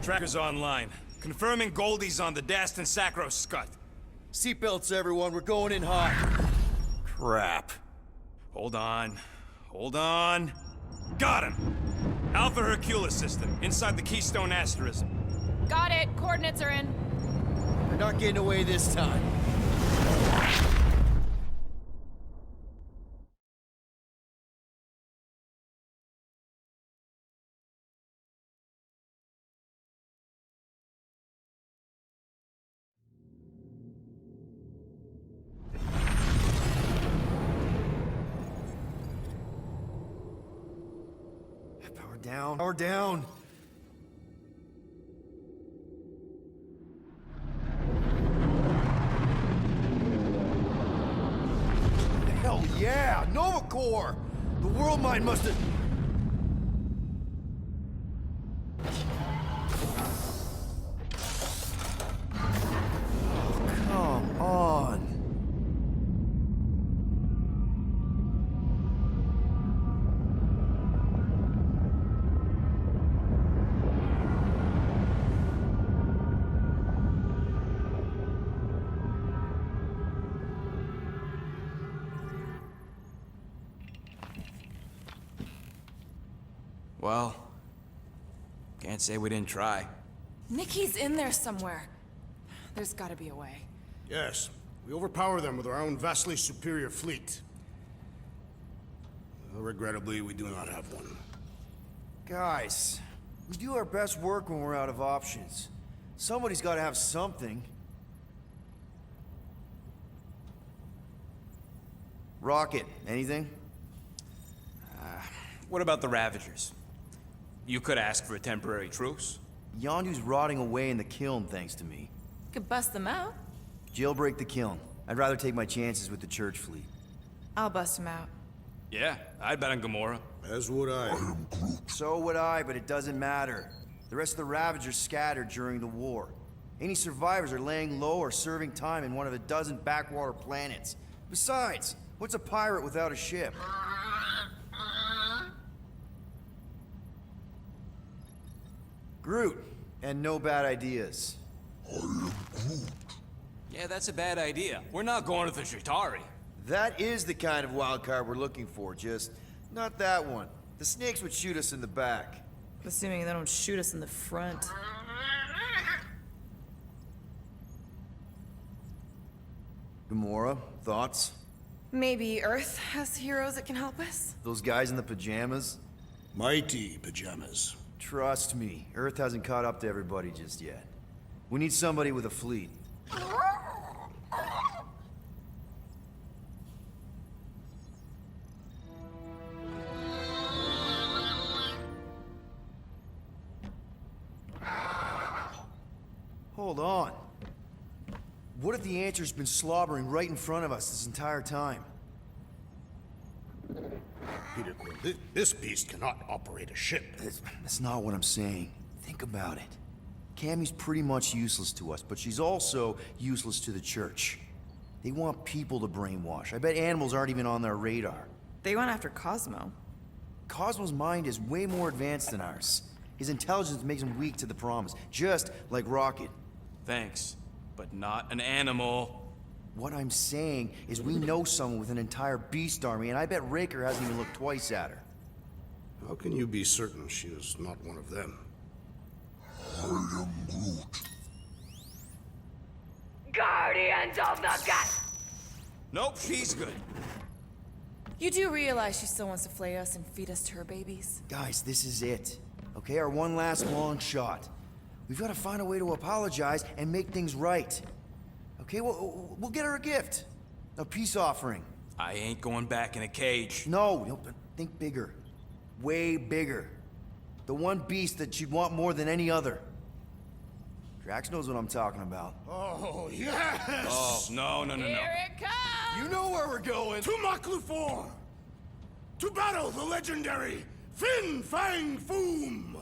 Tracker's online. Confirming Goldie's on the Dast and Sacro Scut. Seatbelts, everyone. We're going in hot. Crap. Hold on. Hold on. Got him! Alpha Hercules system, inside the Keystone Asterism. Got it. Coordinates are in. They're not getting away this time. Power down. Power down. Hell yeah! Nova Corps! The world mind must have... Come on. Well, can't say we didn't try. Nikki's in there somewhere. There's gotta be a way. Yes, we overpower them with our own vastly superior fleet. Regrettably, we do not have one. Guys, we do our best work when we're out of options. Somebody's got to have something. Rocket, anything? What about the Ravagers? You could ask for a temporary truce. Yondu's rotting away in the kiln, thanks to me. Could bust them out. Jailbreak the kiln. I'd rather take my chances with the church fleet. I'll bust them out. Yeah, I'd bet on Gamora. As would I. So would I, but it doesn't matter. The rest of the Ravagers scattered during the war. Any survivors are laying low or serving time in one of a dozen backwater planets. Besides, what's a pirate without a ship? Groot, and no bad ideas. Yeah, that's a bad idea. We're not going to the Chitauri. That is the kind of wild card we're looking for, just not that one. The snakes would shoot us in the back. Assuming they don't shoot us in the front. Gamora, thoughts? Maybe Earth has heroes that can help us? Those guys in the pajamas? Mighty pajamas. Trust me, Earth hasn't caught up to everybody just yet. We need somebody with a fleet. Hold on. What if the answer's been slobbering right in front of us this entire time? Peter Quill, this beast cannot operate a ship. That's not what I'm saying. Think about it. Cammy's pretty much useless to us, but she's also useless to the church. They want people to brainwash. I bet animals aren't even on their radar. They went after Cosmo. Cosmo's mind is way more advanced than ours. His intelligence makes him weak to the promise, just like Rocket. Thanks, but not an animal. What I'm saying is we know someone with an entire beast army, and I bet Raker hasn't even looked twice at her. How can you be certain she is not one of them? I am Groot. Guardians of the Gut! Nope, she's good. You do realize she still wants to flay us and feed us to her babies? Guys, this is it. Okay, our one last long shot. We've got to find a way to apologize and make things right. Okay, we'll get her a gift. A peace offering. I ain't going back in a cage. No, think bigger. Way bigger. The one beast that she'd want more than any other. Drax knows what I'm talking about. Oh, yes! Oh, no. Here it comes! You know where we're going! To Maklufor! To battle the legendary Fin Fang Foom!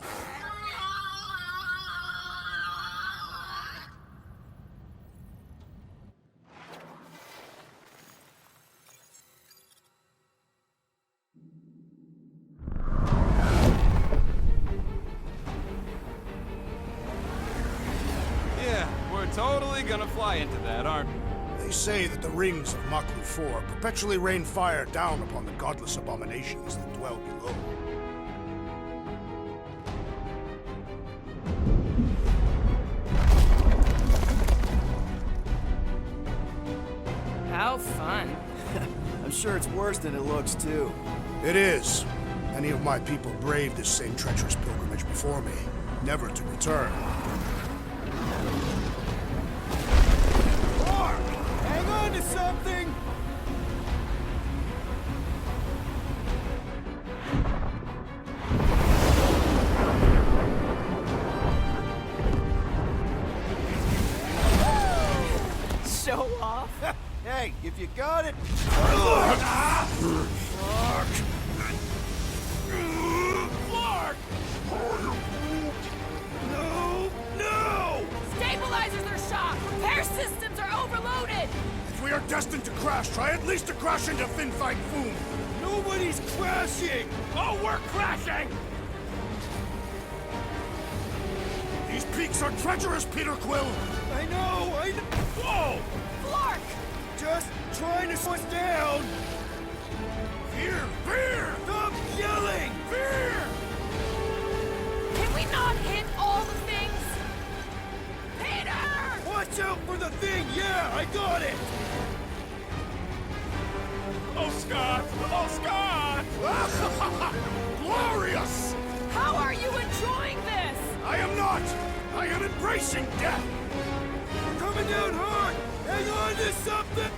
Totally gonna fly into that, aren't we? They say that the rings of Maklu 4 perpetually rain fire down upon the godless abominations that dwell below. How fun. I'm sure it's worse than it looks, too. It is. Many of my people braved this same treacherous pilgrimage before me, never to return. Mark! Hang on to something! Show off. Hey, if you got it... No! Stabilizers are shot. Repair systems are overloaded. If we are destined to crash, try at least to crash into Fin Fang Foom! Nobody's crashing! Oh, we're crashing! These peaks are treacherous, Peter Quill! I know! Whoa! Flark! Just trying to slow us down! Fear! Fear! Stop yelling! Fear! Can we not hit all the things? Peter! Watch out for the thing! Yeah, I got it! Oh, Scott! Oh, Scott! Glorious! How are you enjoying this? I am not! I am embracing death! We're coming down hard! Hang on to something!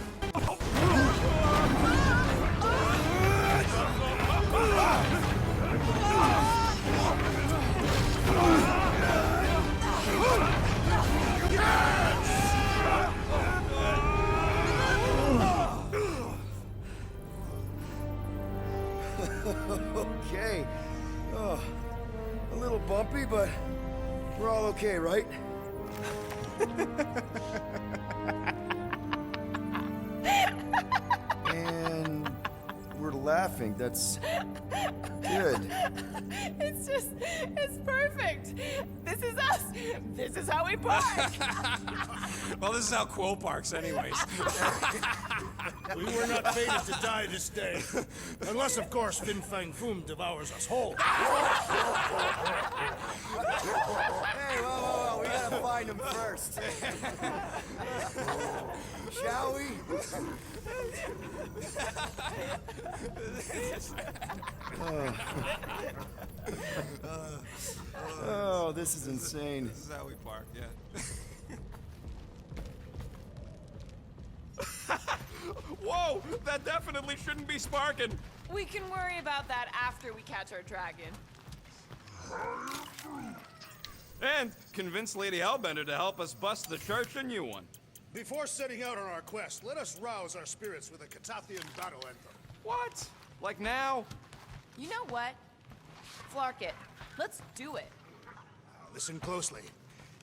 Okay. Oh, a little bumpy, but we're all okay, right? And we're laughing. That's good. It's perfect. This is us. This is how we park. Well, this is how Quill parks anyways. We were not fated to die this day. Unless, of course, Fin Fang Foom devours us whole. Hey, whoa. We gotta find him first. Shall we? Oh, this is insane. This is how we park, yeah. Whoa! That definitely shouldn't be sparking! We can worry about that after we catch our dragon. And convince Lady Hellbender to help us bust the church a new one. Before setting out on our quest, let us rouse our spirits with a Korathian battle anthem. What? Like now? You know what? Flark it. Let's do it. Listen closely.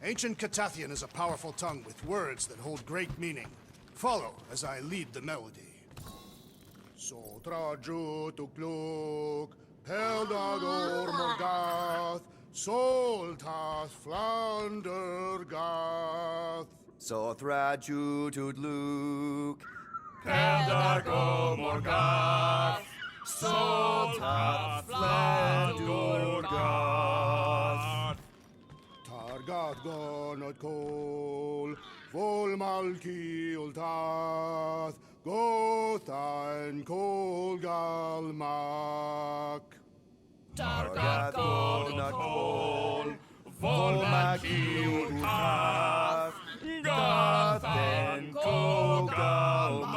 Ancient Korathian is a powerful tongue with words that hold great meaning. Follow as I lead the melody. Sotraju tukluk, Peldador Morgath, Soltath Flander Gath. Sothraju Tudluk. Peldago Morgath, Soltath Flandurgath. Targat Gonot Kol, Vol Malki Ultath, Gothan Kol Galmak. Targat Goldenot Kol, Volmakiulkath, Gothen Kogalmak.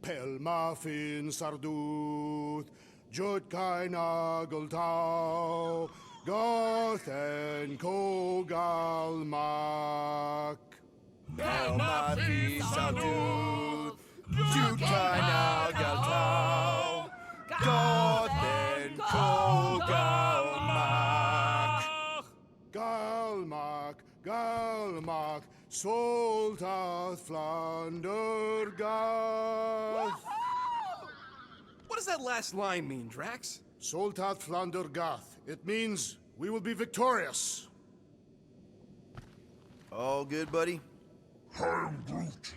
Pelmafin Sarduth, Jutkai Nageltau, Gothen Kogalmak. Pelmafi Saduth, Jutkana Galtau, Gothen Kogalmak. Galmak, Galmak, Soltath Flandergath. What does that last line mean, Drax? Soltath Flandergath. It means we will be victorious. All good, buddy? I am Groot.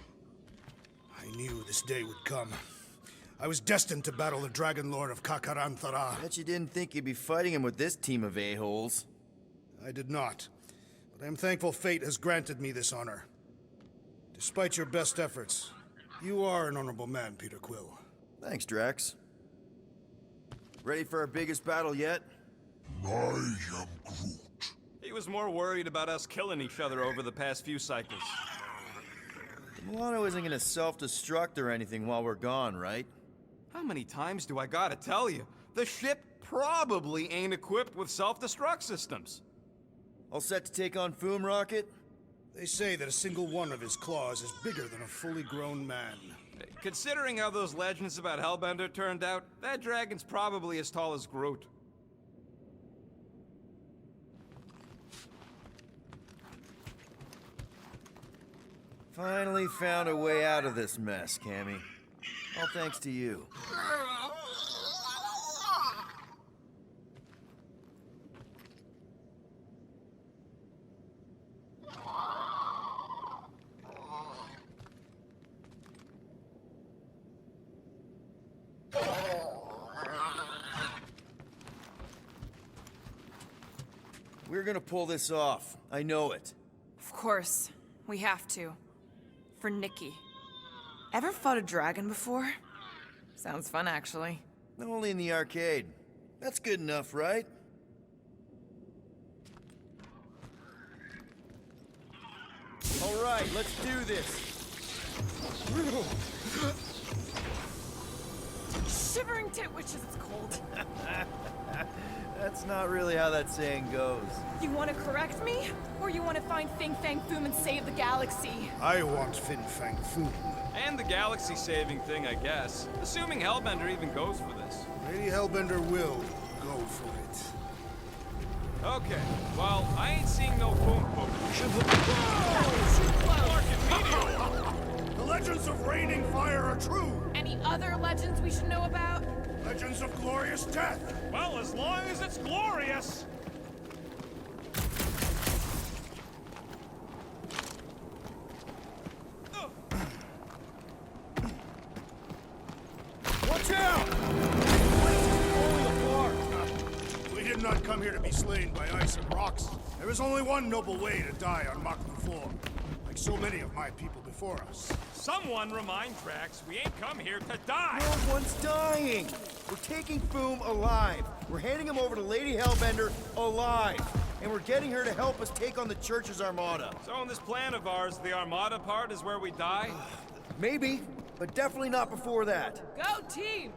I knew this day would come. I was destined to battle the Dragon Lord of Kakaranthara. Bet you didn't think you'd be fighting him with this team of a-holes. I did not, but I am thankful fate has granted me this honor. Despite your best efforts, you are an honorable man, Peter Quill. Thanks, Drax. Ready for our biggest battle yet? I am Groot. He was more worried about us killing each other over the past few cycles. Milano isn't gonna self-destruct or anything while we're gone, right? How many times do I gotta tell you? The ship probably ain't equipped with self-destruct systems. All set to take on Foom Rocket? They say that a single one of his claws is bigger than a fully grown man. Considering how those legends about Hellbender turned out, that dragon's probably as tall as Groot. Finally found a way out of this mess, Cammy. All thanks to you. We're gonna pull this off. I know it. Of course. We have to. For Nikki. Ever fought a dragon before? Sounds fun, actually. Only in the arcade. That's good enough, right? All right, let's do this. Shivering titwitches, it's cold. That's not really how that saying goes. You want to correct me? Or you want to find Fing Fang Foom and save the galaxy? I want Fin Fang Foom. And the galaxy-saving thing, I guess. Assuming Hellbender even goes for this. Lady Hellbender will go for it. Okay, well, I ain't seeing no boom boom. The legends of raining fire are true. Any other legends we should know about? Legends of glorious death. Well, as long as it's glorious. Watch out! We did not come here to be slain by ice and rocks. There is only one noble way to die on Mach 4, like so many of my people before us. Someone remind Drax we ain't come here to die. No one's dying! We're taking Foom alive. We're handing him over to Lady Hellbender alive. And we're getting her to help us take on the Church's armada. So in this plan of ours, the Armada part is where we die? Maybe, but definitely not before that. Go team!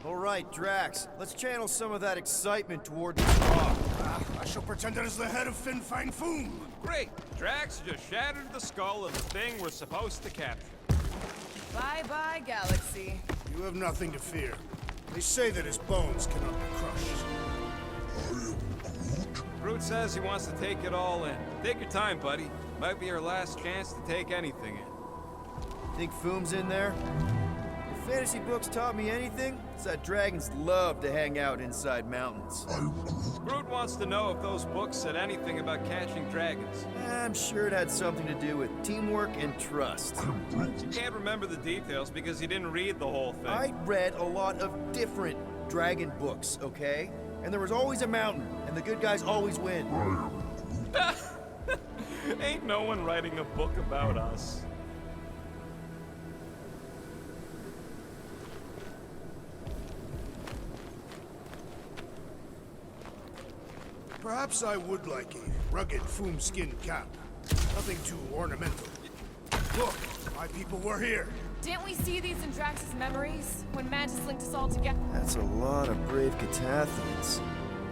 All right, Drax, let's channel some of that excitement toward this rock. I shall pretend it is the head of Fin Fang Foom. Great. Drax just shattered the skull of the thing we're supposed to capture. Bye-bye, galaxy. You have nothing to fear. They say that his bones cannot be crushed. Groot says he wants to take it all in. Take your time, buddy. Might be our last chance to take anything in. Think Foom's in there? If fantasy books taught me anything, it's that dragons love to hang out inside mountains. Groot wants to know if those books said anything about catching dragons. I'm sure it had something to do with teamwork and trust. You can't remember the details because you didn't read the whole thing. I read a lot of different dragon books, okay? And there was always a mountain, and the good guys always win. Ain't no one writing a book about us. Perhaps I would like a rugged Foom skin cap. Nothing too ornamental. Look, my people were here. Didn't we see these in Drax's memories? When Mantis linked us all together? That's a lot of brave Katathians.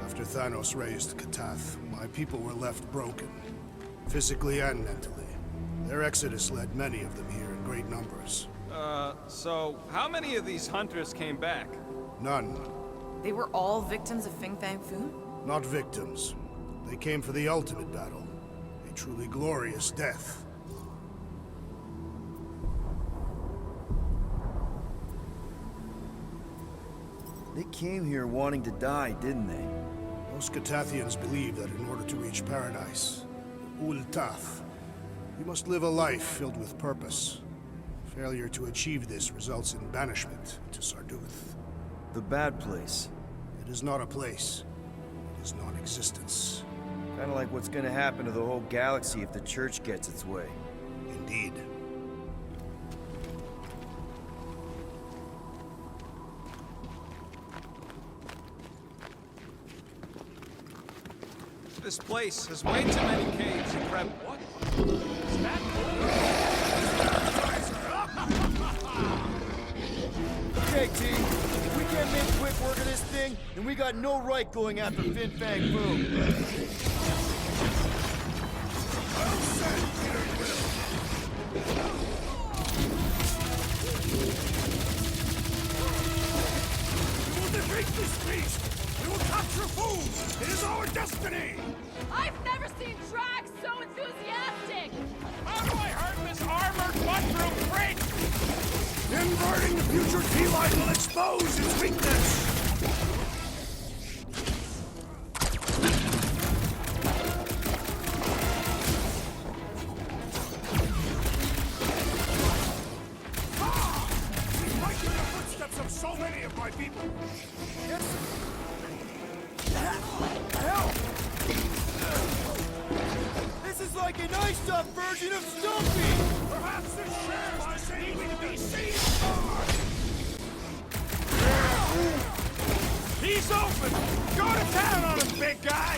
After Thanos raised Korath, my people were left broken, physically and mentally. Their exodus led many of them here in great numbers. So how many of these hunters came back? None. They were all victims of Fing Fang Foom? Not victims. They came for the ultimate battle. A truly glorious death. They came here wanting to die, didn't they? Most Korathians believe that in order to reach paradise, the Ultath, You must live a life filled with purpose. Failure to achieve this results in banishment to Sarduth. The bad place. It is not a place. It is non-existence. Kinda like what's gonna happen to the whole galaxy if the Church gets its way. Indeed. This place has way too many caves and crap. What? Is that Okay, team. If we can't make quick work of this thing, then we got no right going after Fin Fang Foom. We will defeat this beast! We will capture food! It is our destiny! I've never seen Drax so enthusiastic! How do I hurt this armored mushroom freak? Inverting the future T-line will expose its weakness! Like in the footsteps of so many of my people! Help! This is like an iced-up version of Stumpy! Perhaps this shares the same NBC He's open! Go to town on him, big guy!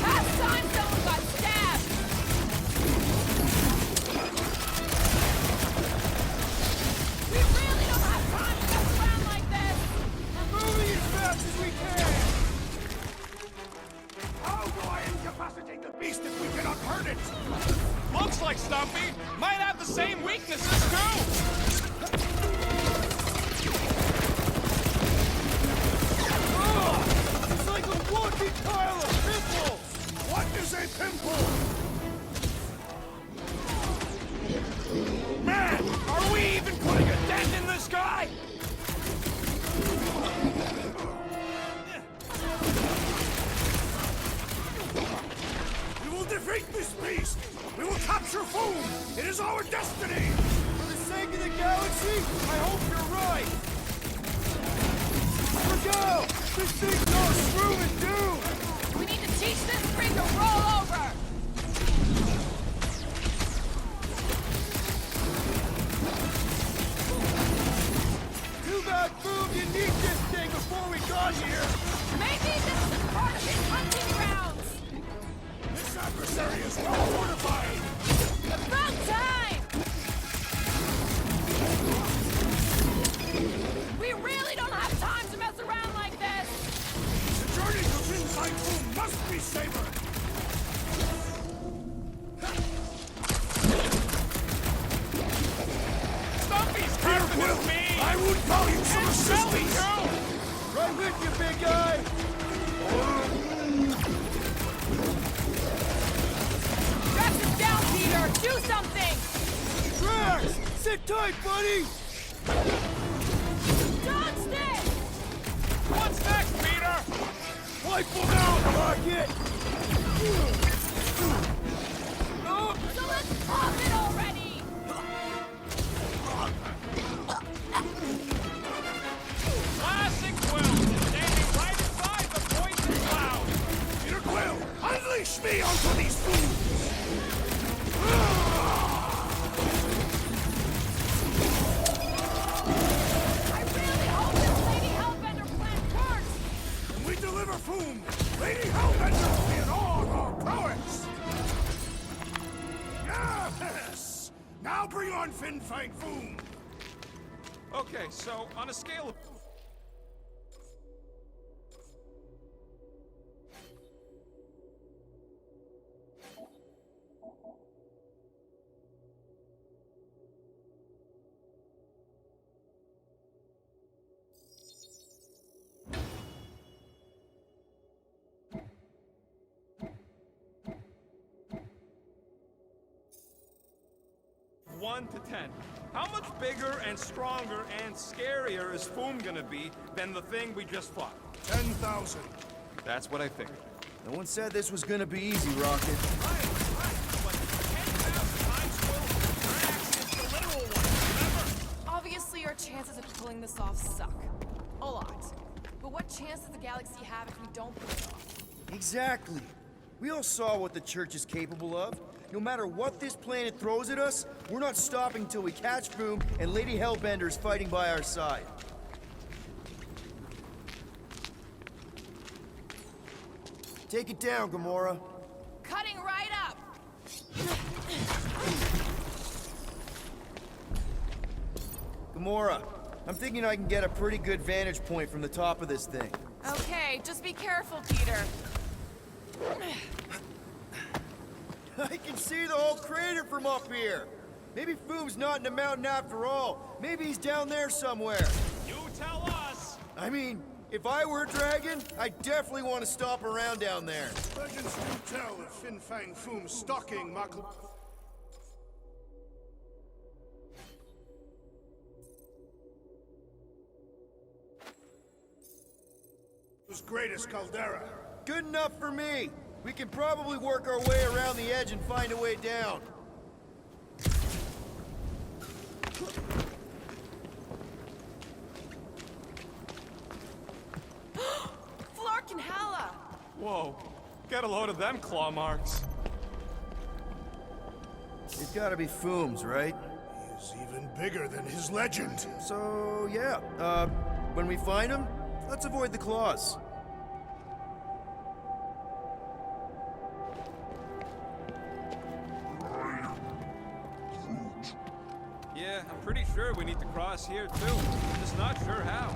Last time someone got stabbed! We really don't have time to mess around like this! We're moving as fast as we can! How do I incapacitate the beast if we cannot hurt it? Looks like Stumpy might have the same weaknesses, too! It's like a walking pile of pimples! What is a pimple? Man, are we even putting a dent in this guy? We will defeat this beast! We will capture Foom! It is our destiny! For the sake of the galaxy, I hope you're right! Look out! This thing's no screw and do! We need to teach this thing to roll over! Too bad Foom didn't eat this thing before we got here! Maybe this is part of his hunting grounds! This adversary is well fortified! About time! We really don't have time to mess around like this! The journey to inside Foom must be savored! Stumpy's careful with me! I would call you some Shelly, assistance! go! Right with you, big guy! Drax is down, Peter! Do something! Drax! Sit tight, buddy! Dodge this! What's next, Peter? Wipe him out, Rocket! So let's pop it already! Classic Quill! Standing right inside the poison cloud! Peter Quill, unleash me onto these fools! I really hope this Lady Hellbender plan works! When we deliver Foom, Lady Hellbender will be in awe of our prowess! Yes! Now bring on Fin Fang Foom! Okay, so on a scale of... One to 10. How much bigger and stronger and scarier is Foom gonna be than the thing we just fought? 10,000. That's what I figured. No one said this was gonna be easy, Rocket. But 10,000 chances of pulling this off suck. A lot. But what chance does the galaxy have if we don't pull it off? Exactly. We all saw what the Church is capable of. No matter what this planet throws at us, we're not stopping till we catch Boom and Lady Hellbender's fighting by our side. Take it down, Gamora. Cutting right up! Gamora, I'm thinking I can get a pretty good vantage point from the top of this thing. Okay, just be careful, Peter. I can see the whole crater from up here. Maybe Foom's not in the mountain after all. Maybe he's down there somewhere. You tell us! I mean, if I were a dragon, I'd definitely want to stop around down there. Legends do tell of Fin Fang Foom stalking Makl... whose greatest caldera. Good enough for me. We can probably work our way around the edge and find a way down. Flark and Hala! Whoa, get a load of them claw marks. It's gotta be Foom's, right? He's even bigger than his legend. So, yeah. When we find him, let's avoid the claws. Yeah, I'm pretty sure we need to cross here too. I'm just not sure how.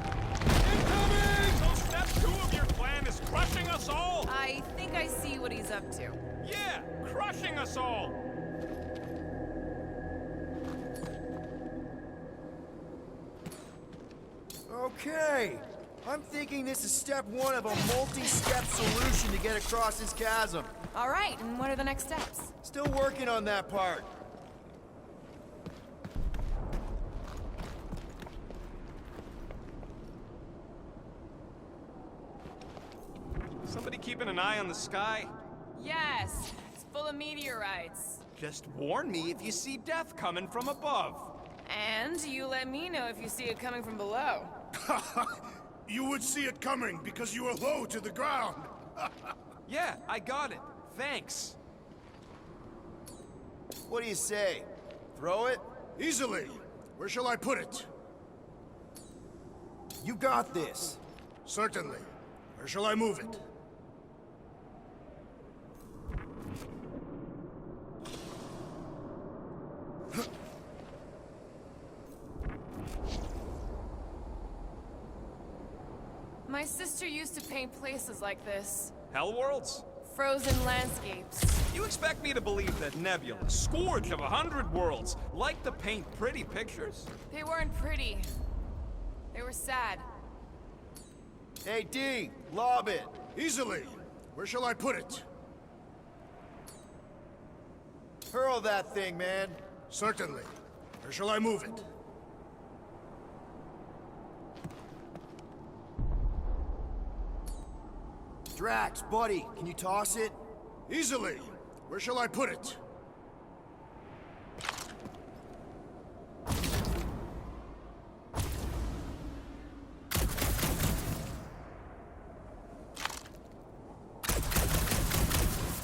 Incoming! So step 2 of your plan is crushing us all! I think I see what he's up to. Yeah, crushing us all! Okay. I'm thinking this is step 1 of a multi-step solution to get across this chasm. All right, and what are the next steps? Still working on that part. Somebody keeping an eye on the sky? Yes, it's full of meteorites. Just warn me if you see death coming from above. And you let me know if you see it coming from below. You would see it coming because you are low to the ground. Yeah, I got it. Thanks. What do you say? Throw it? Easily. Where shall I put it? You got this. Certainly. Where shall I move it? My sister used to paint places like this. Hell worlds? Frozen landscapes. You expect me to believe that Nebula, scourge of 100 worlds, liked to paint pretty pictures? They weren't pretty. They were sad. Hey, D, lob it. Easily. Where shall I put it? Hurl that thing, man. Certainly. Where shall I move it? Drax, buddy, can you toss it? Easily. Where shall I put it?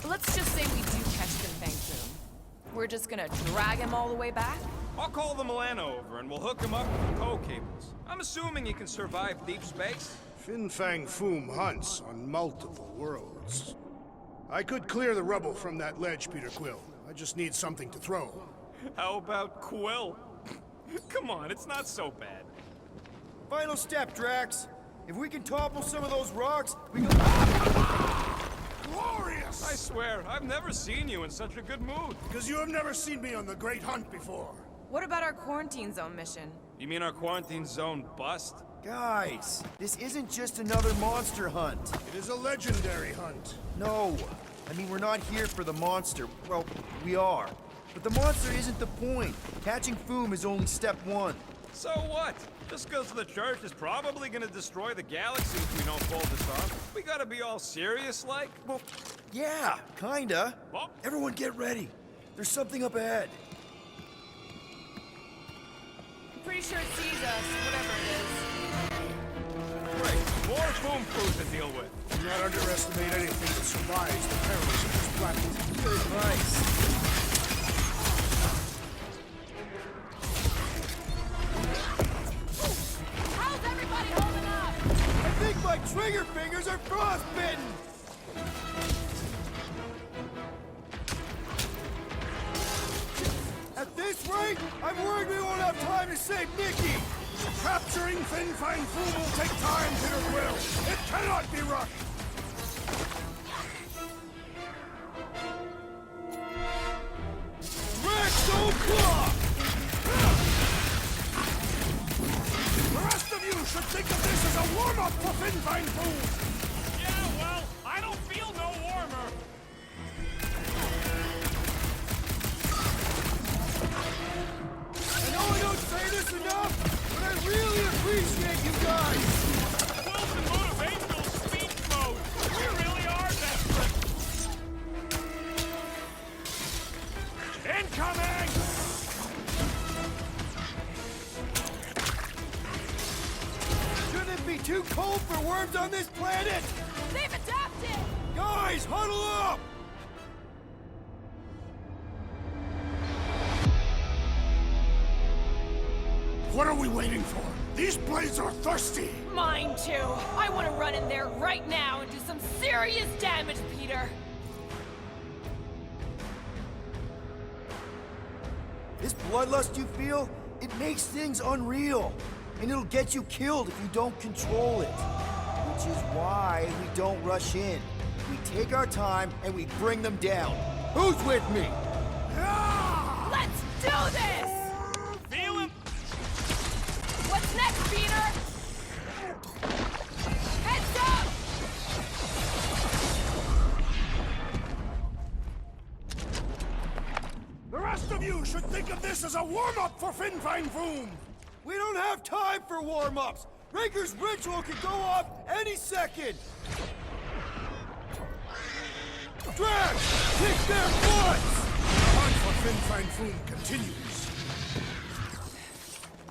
Let's just say we do catch Fin Fang Foom. We're just gonna drag him all the way back? I'll call the Milano over and we'll hook him up with the tow cables. I'm assuming he can survive deep space. Fin Fang Foom hunts on multiple worlds. I could clear the rubble from that ledge, Peter Quill. I just need something to throw. How about Quill? Come on, it's not so bad. Final step, Drax. If we can topple some of those rocks, we can... Glorious! I swear, I've never seen you in such a good mood. Because you have never seen me on the Great Hunt before. What about our quarantine zone mission? You mean our quarantine zone bust? Guys, this isn't just another monster hunt. It is a legendary hunt. No. I mean, we're not here for the monster. Well, we are. But the monster isn't the point. Catching Foom is only step 1. So what? Just because the Church is probably gonna destroy the galaxy if we don't pull this off. We gotta be all serious like? Well, yeah, kinda. Well, Everyone get ready. There's something up ahead. Pretty sure it sees us, whatever it is. Great. More boom crews to deal with. Do not underestimate anything that survives the perils of this planet. Good advice. How's everybody holding up? I think my trigger fingers are frostbitten! At this rate, I'm worried we won't have time to save Nikki! Capturing Fin Fang Foom will take time, Peter Quill. It cannot be rushed. Drax o'clock! The rest of you should think of this as a warm-up for Fin Fang Foom. Yeah, well, I don't feel no warmer. I know I don't say this enough, but I really appreciate you guys! Wilson motivational speech mode. We really are desperate. Incoming! Shouldn't it be too cold for worms on this planet? They've adapted! Guys, huddle up! What are we waiting for? These blades are thirsty! Mine too. I want to run in there right now and do some serious damage, Peter. This bloodlust you feel, it makes things unreal. And it'll get you killed if you don't control it. Which is why we don't rush in. We take our time and we bring them down. Who's with me? Let's do this! Feel him? What's next, Peter? Heads up! The rest of you should think of this as a warm-up for Fin Fang Foom. We don't have time for warm-ups. Raker's ritual could go off any second. Drax, kick their butts! The hunt for Fin Fang Foom continues.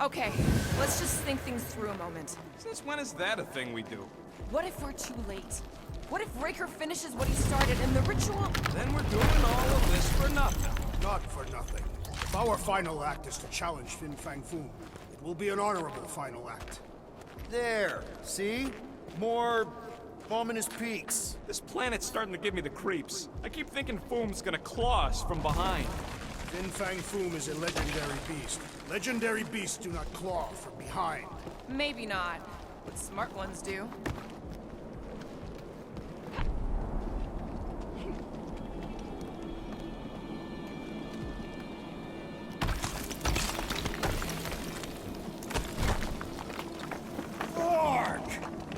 Okay, let's just think things through a moment. Since when is that a thing we do? What if we're too late? What if Raker finishes what he started and the ritual... Then we're doing all of this for nothing. Not for nothing. If our final act is to challenge Fin Fang Foom, it will be an honorable final act. There, see? More ominous peaks. This planet's starting to give me the creeps. I keep thinking Foom's gonna claw us from behind. Fin Fang Foom is a legendary beast. Legendary beasts do not claw from behind. Maybe not, but smart ones do.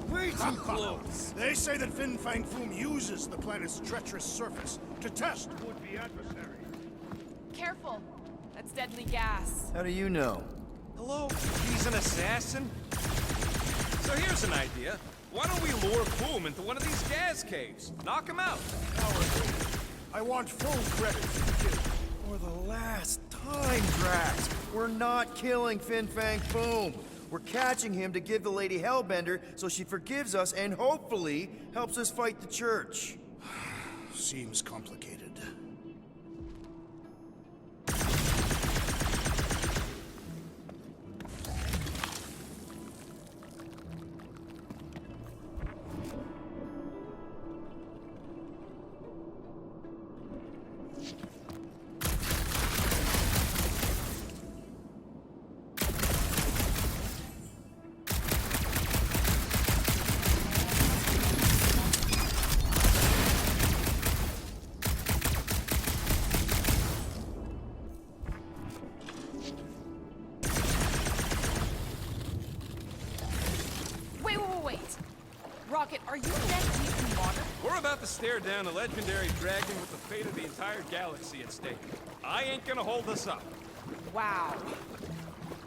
Way too close. They say that Fin Fang Foom uses the planet's treacherous surface to test would-be adversaries. Careful. That's deadly gas. How do you know? Hello? He's an assassin? So here's an idea. Why don't we lure Foom into one of these gas caves? Knock him out. I want full credit for the kill. For the last time, Drax, we're not killing Fin Fang Foom. We're catching him to give the Lady Hellbender so she forgives us and hopefully helps us fight the church. Seems complicated. Wait. Rocket, are you neck deep in water? We're about to stare down a legendary dragon with the fate of the entire galaxy at stake. I ain't gonna hold us up. Wow.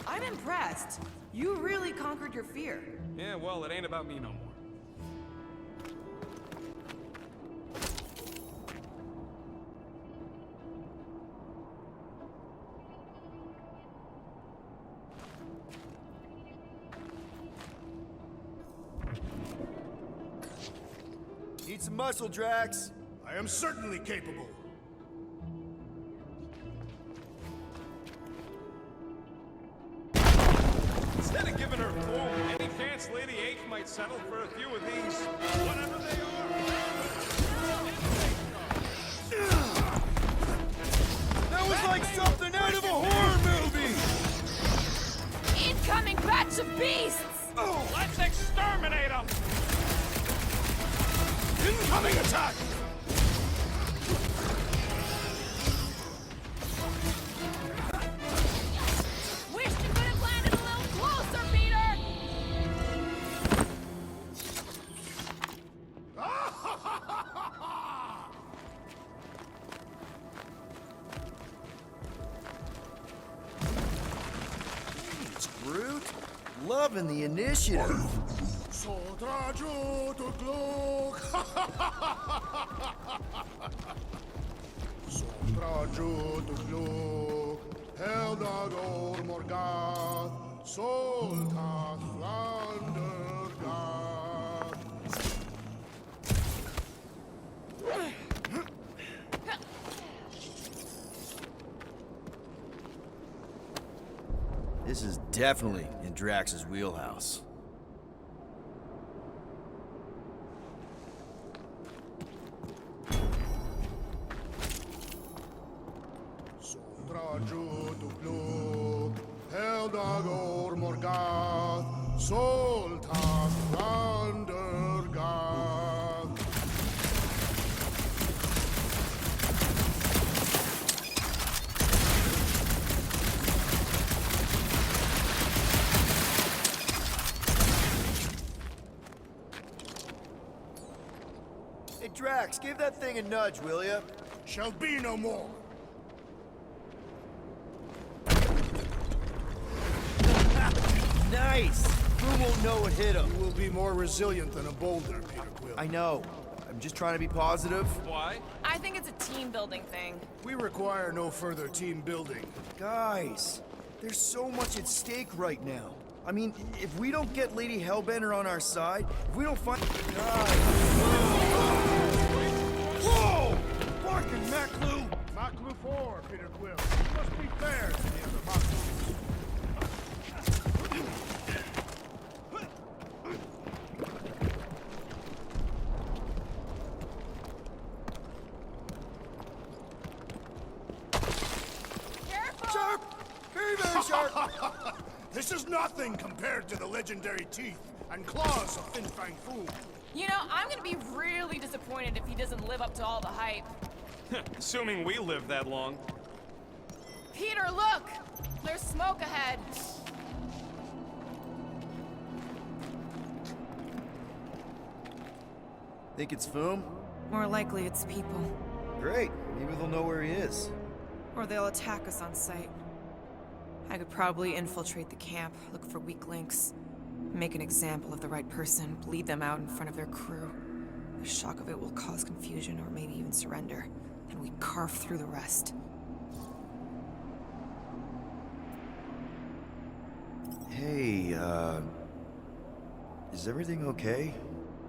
I'm impressed. You really conquered your fear. Yeah, well, it ain't about me no more. Need some muscle, Drax. I am certainly capable. Instead of giving her foam, any chance Lady H might settle for a few of these, whatever they are? That was like something out of a horror movie! Incoming batch of beasts! Oh, let's exterminate them! Incoming attack! Wish you could have landed a little closer, Peter! It's Groot. Loving the initiative. Sotraju to Glok! Sotraju to Glok! Heldagor Morgath! Soltath Flandergath! This is definitely in Drax's wheelhouse. Sotraju to Glok! Heldagor Morgath! Soltath Flandergath! Hey, Drax, give that thing a nudge, will ya? Shall be no more! Nice! Who won't know what hit him? You will be more resilient than a boulder, Peter Quill. I know. I'm just trying to be positive. Why? I think it's a team building thing. We require no further team building. Guys, there's so much at stake right now. I mean, if we don't get Lady Hellbender on our side, if we don't find... Whoa! Barking Maclu! Maclu 4, Peter Quill. You must be fair to the other Maclus. Careful! Sharp! Very, very sharp! This is nothing compared to the legendary teeth and claws of Fin Fang Foom. You know, I'm gonna be really disappointed if he doesn't live up to all the hype. Assuming we live that long. Peter, look! There's smoke ahead. Think it's Foom? More likely it's people. Great. Maybe they'll know where he is. Or they'll attack us on sight. I could probably infiltrate the camp, look for weak links, make an example of the right person, bleed them out in front of their crew. The shock of it will cause confusion or maybe even surrender. Then we carve through the rest. Hey, is everything okay?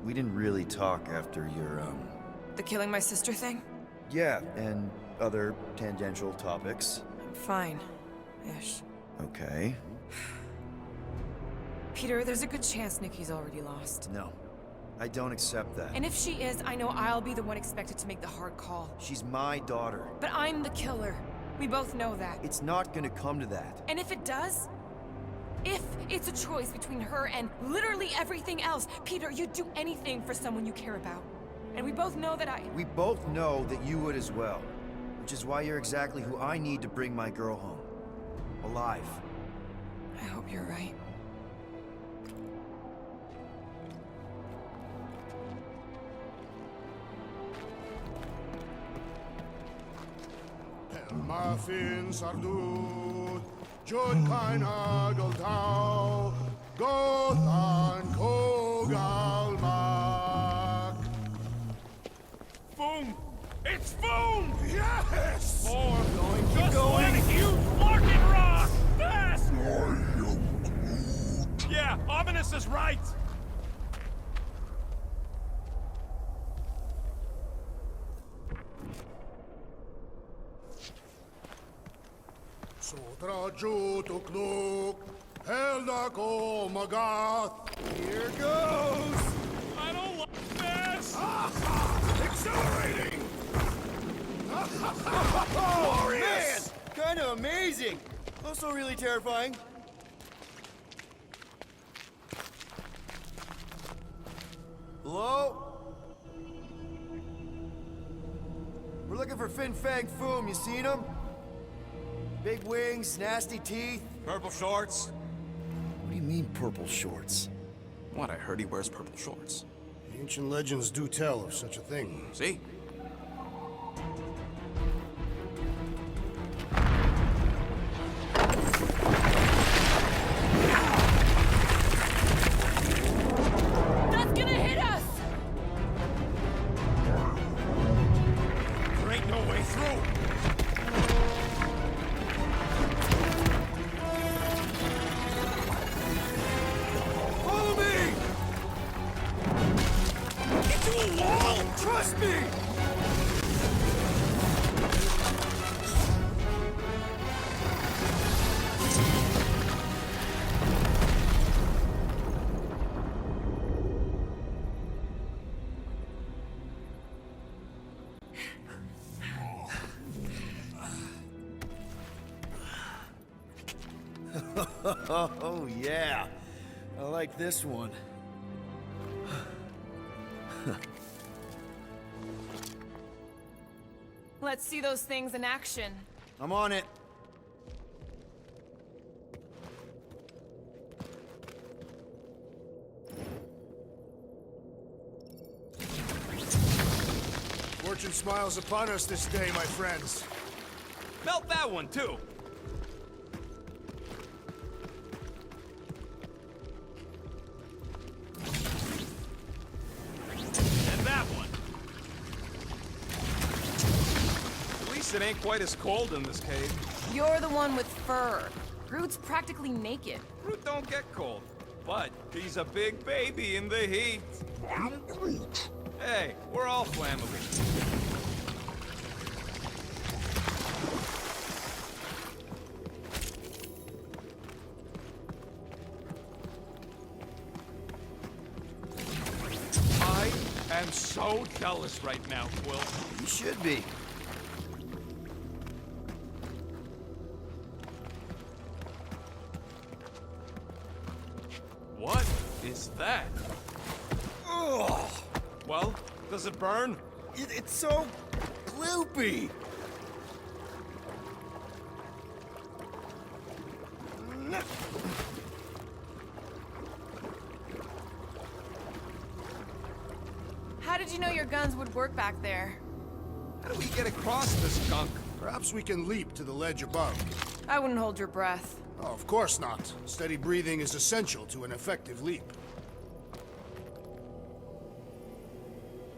We didn't really talk after your, The killing my sister thing? yeah, and other tangential topics. I'm fine. Ish. Okay. Peter, there's a good chance Nikki's already lost. No, I don't accept that. And if she is, I know I'll be the one expected to make the hard call. She's my daughter. But I'm the killer. We both know that. It's not gonna come to that. And if it does? If it's a choice between her and literally everything else, Peter, you'd do anything for someone you care about. And we both know that We both know that you would as well. Which is why you're exactly who I need to bring my girl home. Alive. I hope you're right. Muffin Sardut, Jud Kain Hagel Tau, Gothan Kogal Mak. Boom! It's Boom! Yes! Or just one huge fucking rock! Fast! Yeah, Ominous is right! Sotraju tukluk, Heldako Magath. Here goes! I don't like this! Accelerating! Oh, man! Kinda amazing! Also really terrifying. Hello? We're looking for Fin Fang Foom, you seen him? Big wings, nasty teeth. Purple shorts? What do you mean, purple shorts? What, I heard he wears purple shorts. Ancient legends do tell of such a thing. See? That's gonna hit us! There ain't no way through! Follow me! Into a wall! Trust me! Oh, yeah. I like this one. Let's see those things in action. I'm on it. Fortune smiles upon us this day, my friends. Melt that one, too! And that one! At least it ain't quite as cold in this cave. You're the one with fur. Groot's practically naked. Groot don't get cold, but he's a big baby in the heat. Hey, we're all flammable. I am so jealous right now, Quill. You should be. What is that? Ugh! Well, does it burn? It's so gloopy. How did you know your guns would work back there? How do we get across this gunk? Perhaps we can leap to the ledge above. I wouldn't hold your breath. Oh, of course not. Steady breathing is essential to an effective leap.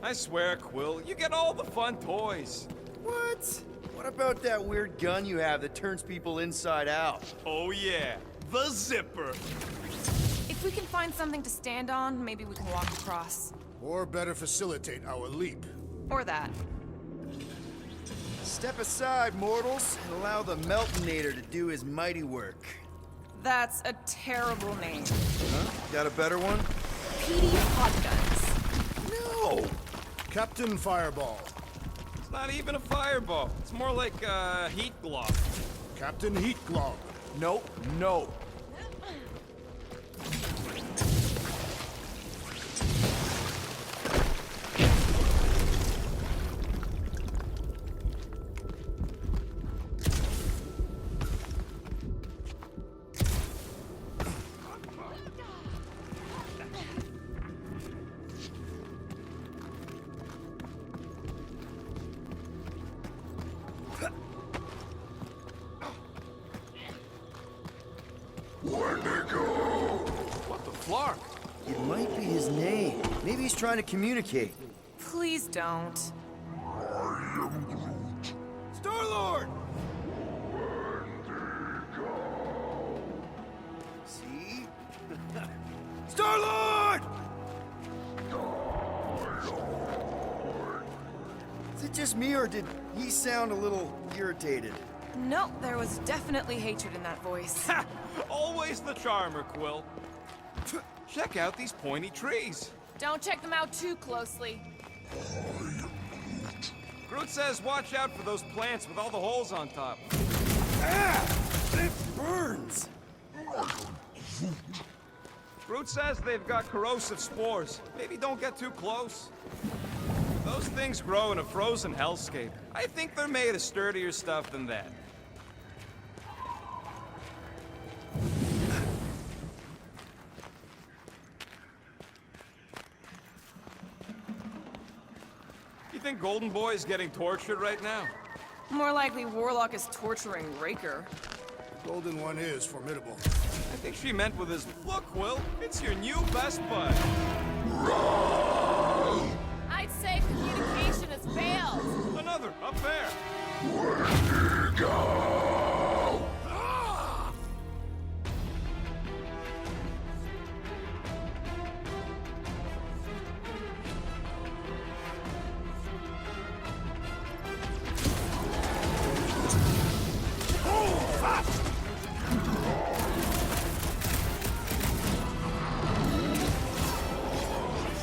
I swear, Quill, you get all the fun toys. What? What about that weird gun you have that turns people inside out? Oh yeah, the zipper. If we can find something to stand on, maybe we can walk across. Or better facilitate our leap. Or that. Step aside, mortals, and allow the Meltonator to do his mighty work. That's a terrible name. Huh? Got a better one? PD Hot Guns. No! Captain Fireball. It's not even a fireball. It's more like a heat glove. Captain Heat Glove. Nope, no. What the flark? It might be his name. Maybe he's trying to communicate. Please don't. Star-Lord! See? Star-Lord! Is it just me, or did he sound a little irritated? No, there was definitely hatred in that voice. Ha! Always the charmer, Quill. Check out these pointy trees. Don't check them out too closely. Groot says watch out for those plants with all the holes on top. It burns! Groot says they've got corrosive spores. Maybe don't get too close. Those things grow in a frozen hellscape. I think they're made of sturdier stuff than that. You think Golden Boy is getting tortured right now? More likely Warlock is torturing Raker. Golden One is formidable. I think she meant with his... Look, Will, it's your new best bud. I'd say communication has failed. Another, up there.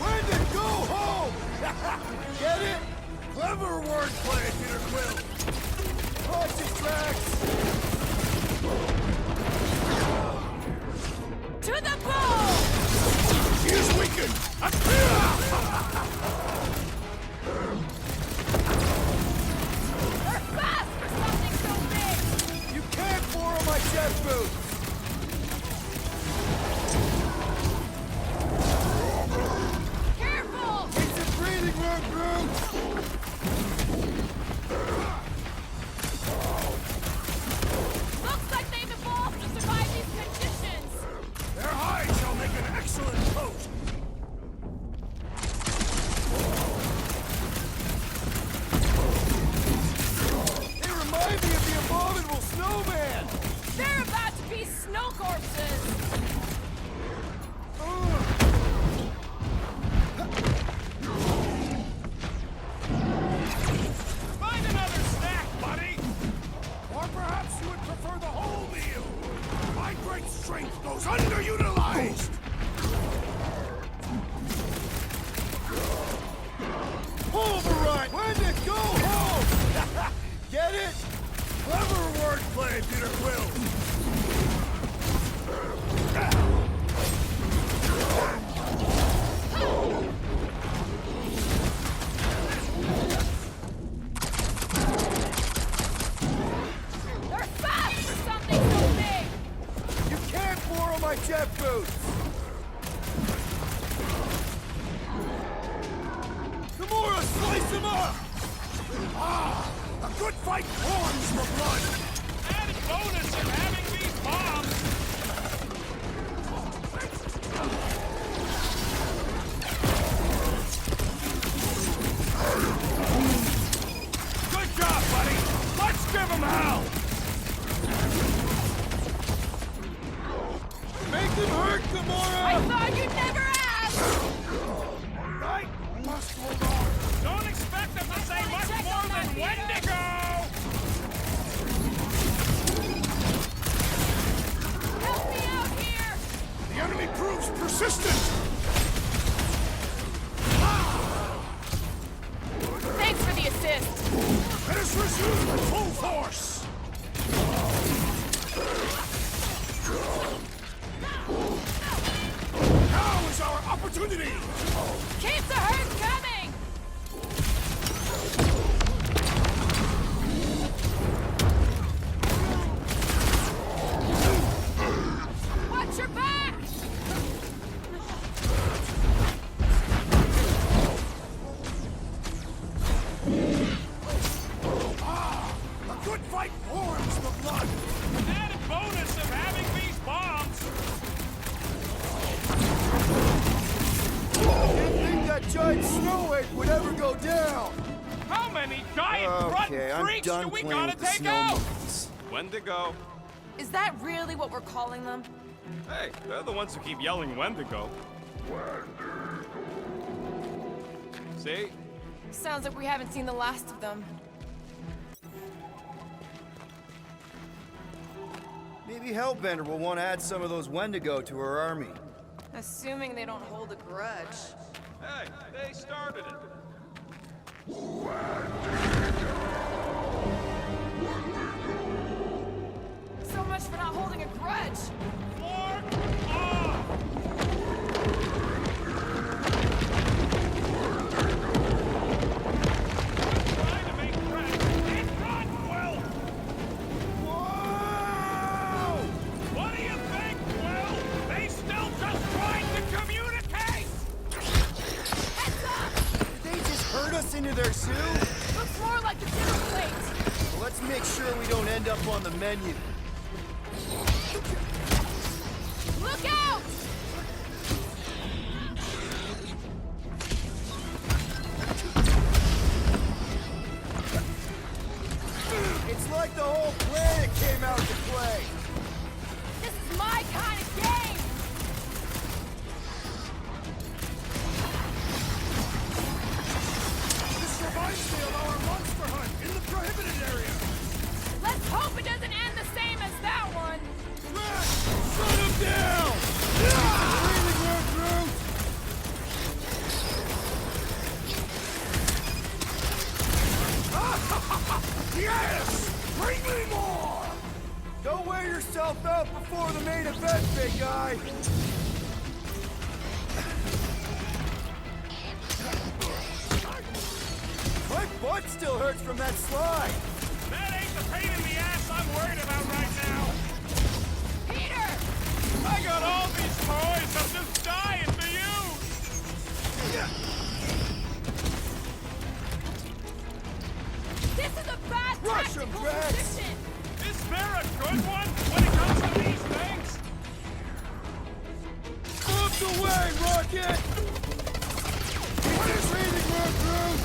When to go home! Get it? Clever wordplay, Peter Quill. Watch it, Drax. To the ball! He is weakened. They're fast for something so big! You can't borrow my jet boots. Careful! It's a breathing room, Groot. Looks like they've evolved to survive these conditions. Their hide shall make an excellent coat. They remind me of the abominable snowman. They're about to be snow corpses. Find another snack, buddy! Or perhaps you would prefer the whole meal. My great strength goes underutilized. Pulverite! When to go home! Get it? Clever wordplay, Peter Quill. They're fast for something so big. You can't borrow my jet boots. Gamora, slice him up! Ah! A good fight warms the blood! Added bonus of having these bombs! Good job, buddy! Let's give him hell! Make him hurt, Gamora! I thought you'd never ask. Right? Must hold on! Don't expect them to say much check more on than that, Wendigo! Help me out here. The enemy proves persistent! Thanks for the assist. Let us resume at full force! Now is our opportunity! Keep the herd coming. Watch your back. A good fight warms the blood! Added bonus of having these bombs! Didn't think that giant snow ape would ever go down! How many giant Okay, front I'm freaks done do we playing gotta with the take snow out? monkeys. Wendigo. Is that really what we're calling them? Hey, they're the ones who keep yelling Wendigo. See? Sounds like we haven't seen the last of them. Maybe Hellbender will want to add some of those Wendigo to her army. Assuming they don't hold a grudge. Hey, they started it. So much for not holding a grudge. Mark off! Trying to make friends. It's not Will! Whoa! What do you think, Will? They still just trying to communicate! Heads up! Did they just herd us into their zoo? Looks more like a dinner plate. Well, let's make sure we don't end up on the menu. Look out! It's like the whole planet came out to play. This is my kind of game! This reminds me of our monster hunt in the prohibited area. Let's hope it doesn't end the same as that one. Drax, shut him down! Breathing room, Groot! Yes! Bring me more! Don't wear yourself out before the main event, big guy. My butt still hurts from that slide. That ain't the pain in the ass I'm worried about right now. Peter! I got all these toys, I'm just dying for you! This is a bad Rush 'em, tactical Drax! position! Is there a good one when it comes to these things? Move the way, Rocket! What is breathing room, Groot?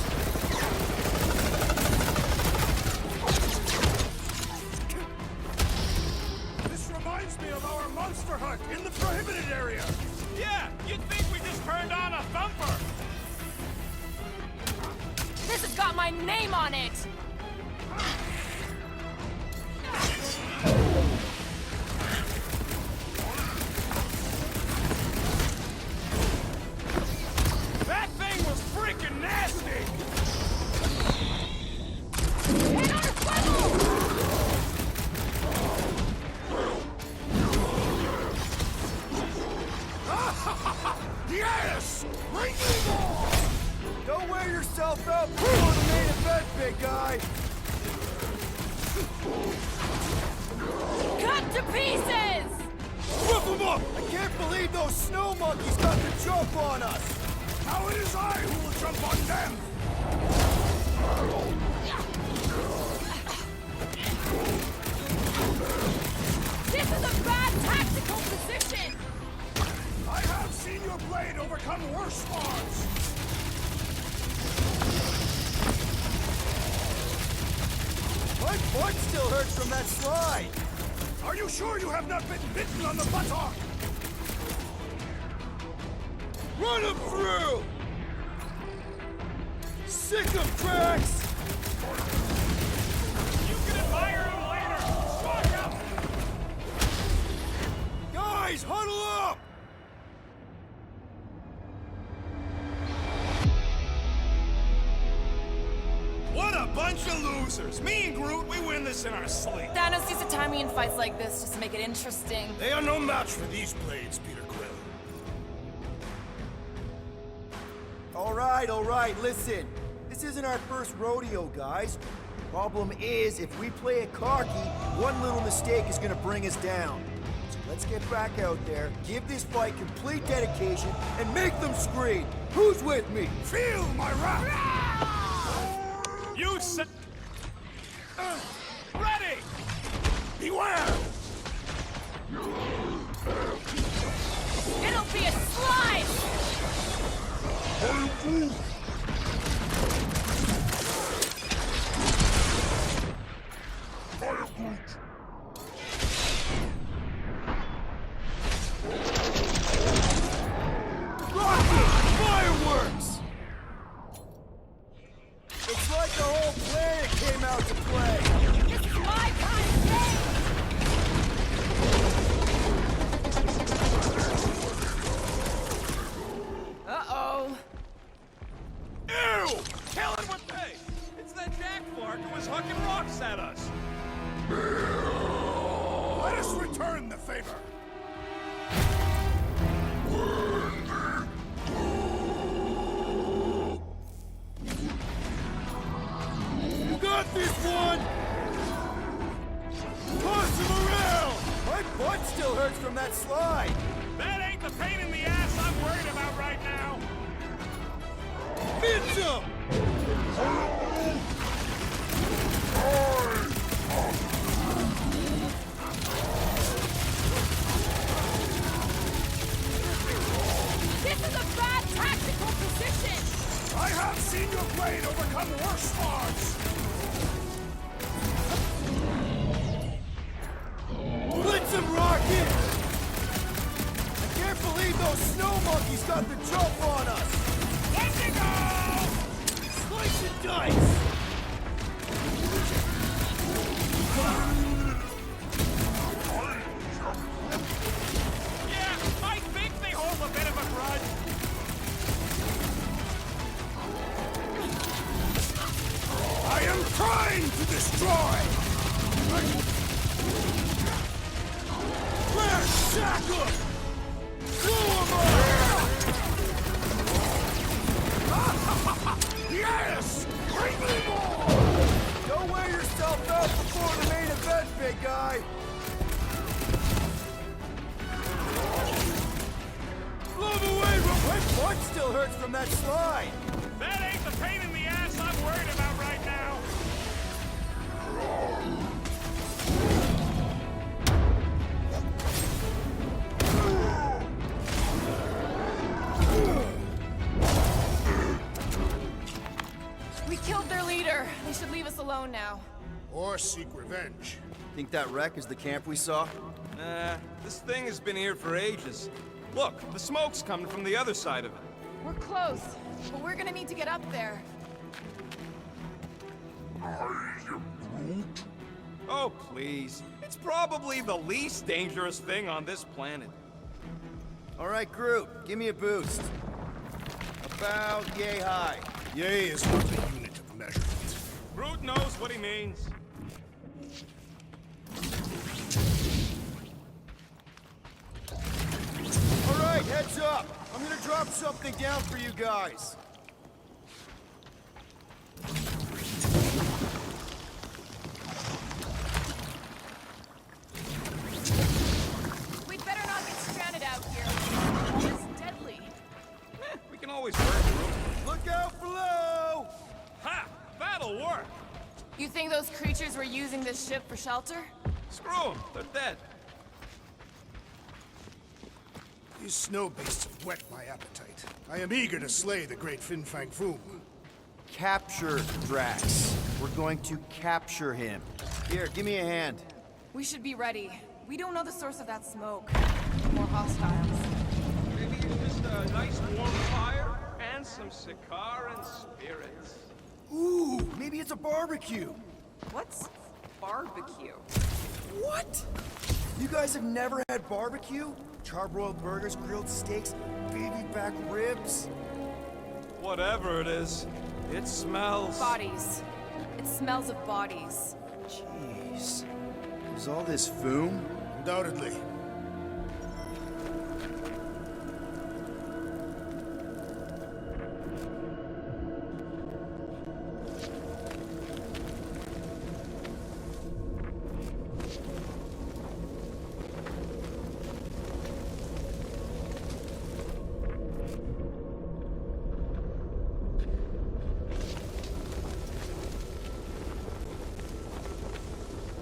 This reminds me of our monster hunt in the prohibited area. Yeah, you'd think we just turned on a thumper. This has got my name on it! That thing was freaking nasty! Hit on a funnel! Yes! Bring me more! Don't wear yourself out before the main event, big guy. Cut to pieces! Whip them up! I can't believe those snow monkeys got the jump on us. Now it is I who will jump on them! This is a bad tactical position! I have seen your blade overcome worse spawns! My butt still hurts from that slide. Are you sure you have not been bitten on the buttock? Run him through! Sick of Drax! You can admire him later! Fuck up! Guys, huddle up! What a bunch of losers! Me and Groot, we win this in our sleep. Thanos used to time me in fights like this just to make it interesting. They are no match for these blades, Peter Quill. All right, listen. This isn't our first rodeo, guys. Problem is, if we play it cocky, one little mistake is gonna bring us down. So let's get back out there, give this fight complete dedication, and make them scream. Who's with me? Feel my wrath! You said... Ready! Beware! It'll be a slide! Rocket! Fireworks! It's like the whole planet came out to play. This is my kind of game! Parker was hucking rocks at us. Let us return the favor. You got this one! Toss him around! My butt still hurts from that slide! That ain't the pain in the ass I'm worried about right now. Hit him! This is a bad tactical position! I have seen your blade overcome worse odds. Blitz him, Rocket! I can't believe those snow monkeys got the jump on us! Let's go! Slice and dice! Yeah, I think they hold a bit of a grudge. I am trying to destroy. Where's Shaka? Blow him up! Yes! Bring me more! Don't wear yourself out before the main event, big guy! Blow him away, My butt still hurts from that slide! That ain't the pain in the ass I'm worried about right now. We killed their leader. They should leave us alone now. Or seek revenge. Think that wreck is the camp we saw? Nah, this thing has been here for ages. Look, the smoke's coming from the other side of it. We're close, but we're gonna need to get up there. Oh, please. It's probably the least dangerous thing on this planet. Alright, Groot, give me a boost. About yay high. Yay is not the unit of measurement. Groot knows what he means. Alright, heads up! I'm gonna drop something down for you guys. We'd better not get stranded out here. It's deadly. We can always work, Groot. Look out below! Ha! That'll work! You think those creatures were using this ship for shelter? Screw them. They're dead. These snow beasts have whet my appetite. I am eager to slay the great Fin Fang Foom. Capture Drax. We're going to capture him. Here, give me a hand. We should be ready. We don't know the source of that smoke. More hostiles. Maybe it's just a nice warm fire and some cigar and spirits. Ooh, maybe it's a barbecue. What's barbecue? What? You guys have never had barbecue? Charbroiled burgers, grilled steaks, baby back ribs? Whatever it is, it smells. Bodies. It smells of bodies. Jeez. Is all this foom? Undoubtedly.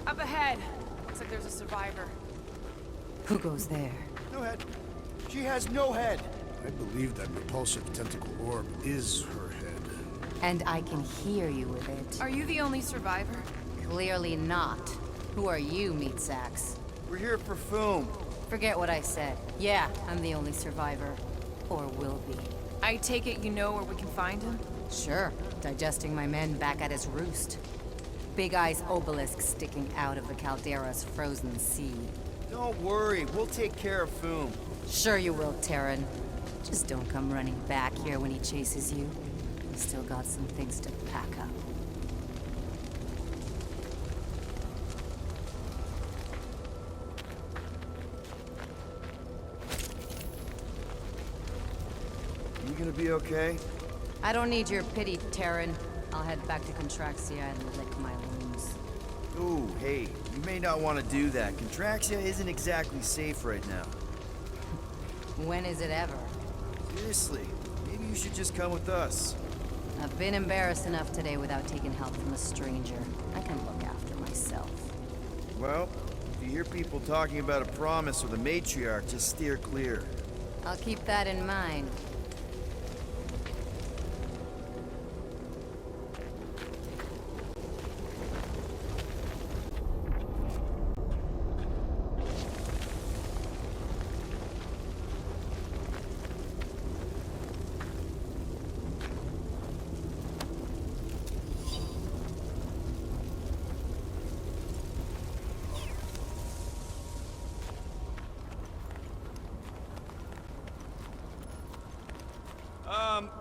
Up ahead. Looks like there's a survivor. Who goes there? No head. She has no head. I believe that repulsive tentacle orb is her head. And I can hear you with it. Are you the only survivor? Clearly not. Who are you, meat sacks? We're here for foom. Forget what I said. Yeah, I'm the only survivor. Or will be. I take it you know where we can find him? Sure, digesting my men back at his roost. Big Eye's obelisk sticking out of the Caldera's frozen sea. Don't worry, we'll take care of foom. Sure you will, Terran. Just don't come running back here when he chases you. He's still got some things to pack up. gonna be okay? I don't need your pity, Terran. I'll head back to Contraxia and lick my wounds. Ooh, hey, you may not want to do that. Contraxia isn't exactly safe right now. When is it ever? Seriously, maybe you should just come with us. I've been embarrassed enough today without taking help from a stranger. I can look after myself. Well, if you hear people talking about a promise or the matriarch, just steer clear. I'll keep that in mind.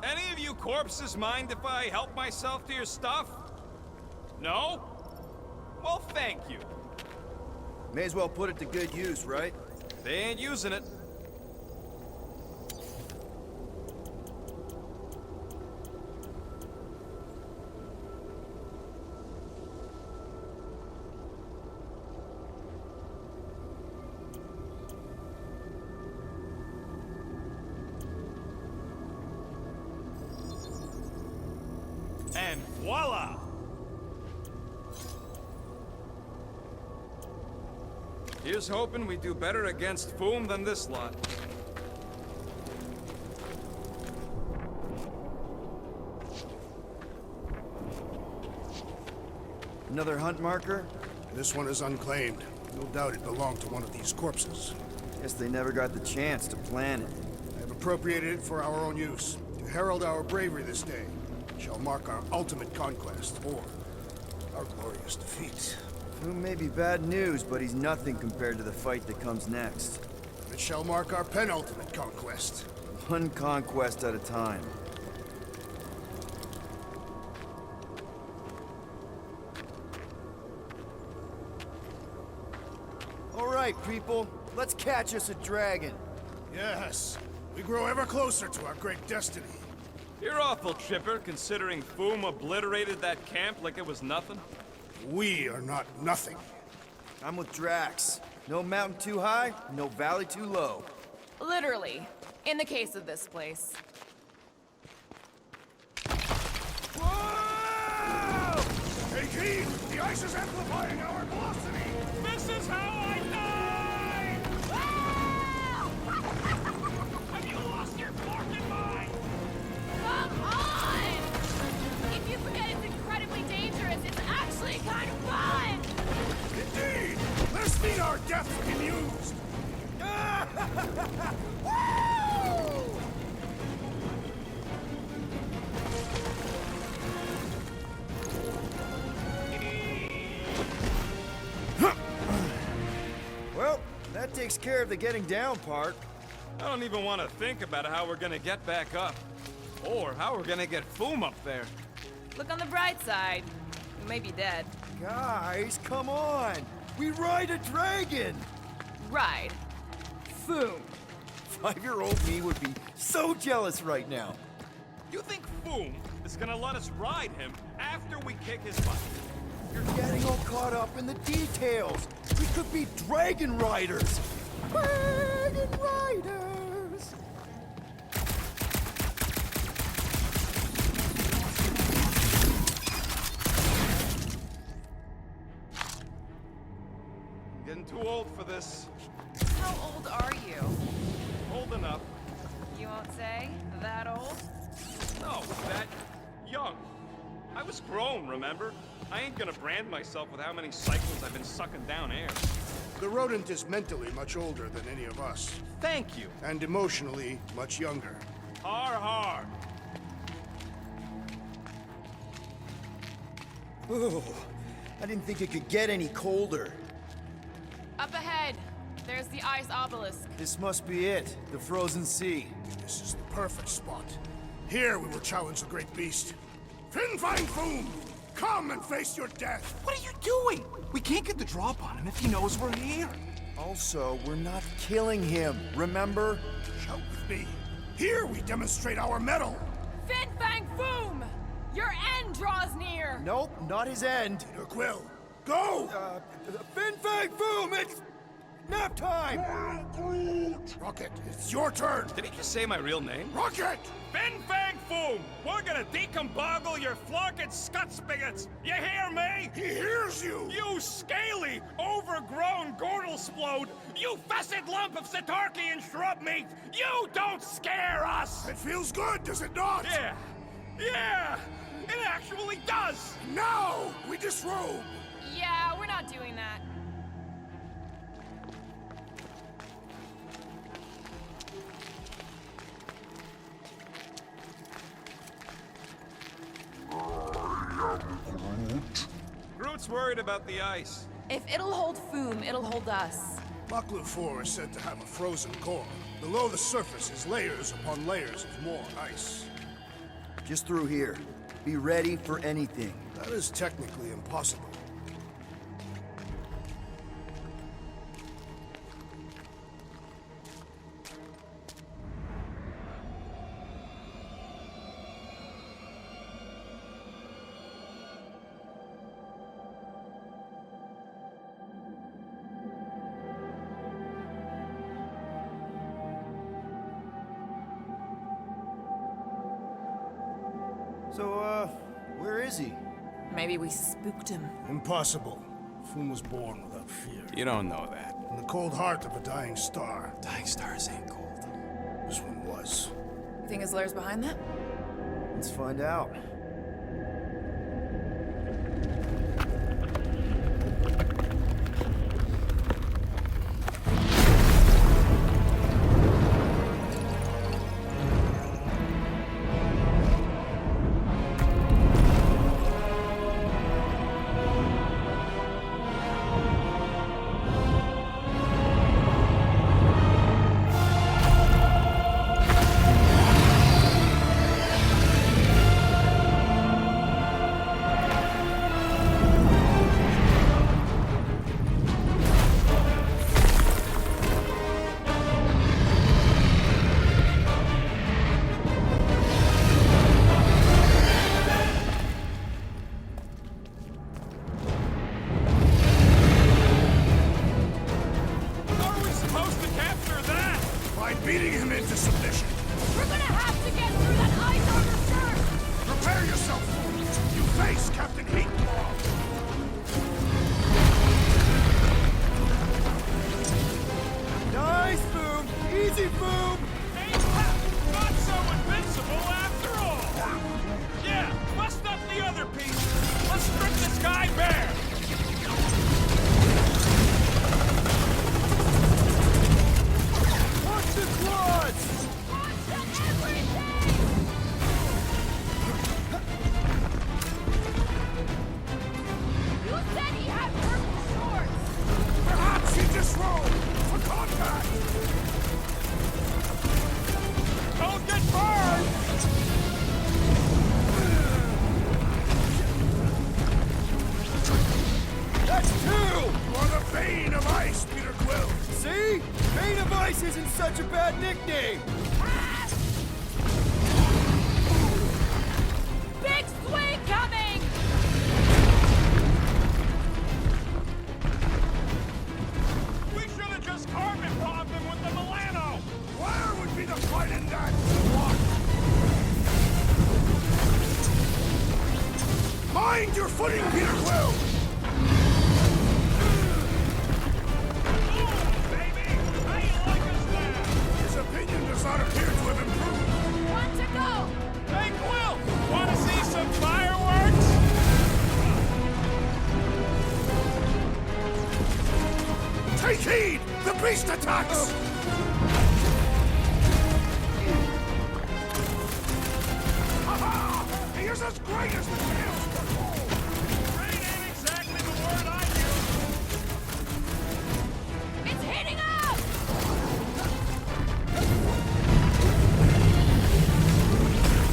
Any of you corpses mind if I help myself to your stuff? No? Well, thank you. May as well put it to good use, right? They ain't using it. And voila! Here's hoping we do better against Foom than this lot. Another hunt marker? This one is unclaimed. No doubt it belonged to one of these corpses. Guess they never got the chance to plan it. I have appropriated it for our own use, to herald our bravery this day. It shall mark our ultimate conquest, or our glorious defeat. Foom may be bad news, but he's nothing compared to the fight that comes next. It shall mark our penultimate conquest. One conquest at a time. All right, people. Let's catch us a dragon. Yes, we grow ever closer to our great destiny. You're awful chipper, considering Foom obliterated that camp like it was nothing. We are not nothing. I'm with Drax. No mountain too high, no valley too low. Literally. In the case of this place. Whoa! Take heed! The ice is amplifying our velocity! This is how I die! Have you lost your fucking mind? Come on! If you forget it's incredibly dangerous, it's actually kind of fun! Indeed! Let's meet our death bemused! Well, that takes care of the getting down part. I don't even want to think about how we're gonna get back up. Or how we're gonna get Foom up there. Look on the bright side. We may be dead. Guys, come on! We ride a dragon! Ride. Foom. 5-year-old me would be so jealous right now. You think Foom is gonna let us ride him after we kick his butt? You're getting all caught up in the details. We could be dragon riders. Dragon riders. I'm getting too old for this. How old are you? Old enough. You won't say? That old? No, that young. I was grown, remember? I ain't gonna brand myself with how many cycles I've been sucking down air. The rodent is mentally much older than any of us, Thank you. and emotionally much younger. Har har. Oh, I didn't think it could get any colder. Up ahead. There's the ice obelisk. This must be it, the frozen sea. This is the perfect spot. Here we will challenge the great beast. Fin-Fang Foom! Come and face your death! What are you doing? We can't get the drop on him if he knows we're here. Also, we're not killing him, remember? Shout with me. Here we demonstrate our mettle. Fin Fang Foom! Your end draws near! Nope, not his end. Peter Quill, go! Fin Fang Boom! It's nap time! Rocket, it's your turn. Did he just say my real name? Rocket! Fin Fang Foom! We're gonna decomboggle your flunking scut spigots! You hear me? He hears you! You scaly, overgrown Gordlesplode! You fessed lump of Satarkian shrub meat! You don't scare us! It feels good, does it not? Yeah! Yeah! It actually does! Now, we disrobe! Yeah, we're not doing that. Groot's worried about the ice. If it'll hold Foom, it'll hold us. Maklu 4 is said to have a frozen core. Below the surface is layers upon layers of more ice. Just through here. Be ready for anything. That is technically impossible. So, where is he? Maybe we spooked him. Impossible. Foom was born without fear. You don't know that. In the cold heart of a dying star. Dying stars ain't cold. This one was. You think his lair's behind that? Let's find out. Beating him into submission. We're gonna have to get through that ice armor first! Prepare yourself, fool! You face Captain Heatclaw! Nice, Boom! Easy, Boom! Ain't not so invincible after all! Yeah, bust up the other piece! Let's strip this guy bare! Watch the quads! Watch everything! You said he had purple shorts! Perhaps he disrobed for contact! Don't get burned! That's two! You are the Bane of Ice, Peter Quill! See? Bane of Ice isn't such a bad nickname! Big swing coming! We should have just carpet bombed him with the Milano! Where would be the fight in that? What? Mind your footing, Peter Quill! His opinion does not appear to have improved. One to go! Hey, Quill! Want to see some fireworks? Take heed! The beast attacks! Ha-ha! He is as great as the tales foretold! Great ain't exactly the word I use. It's hitting us!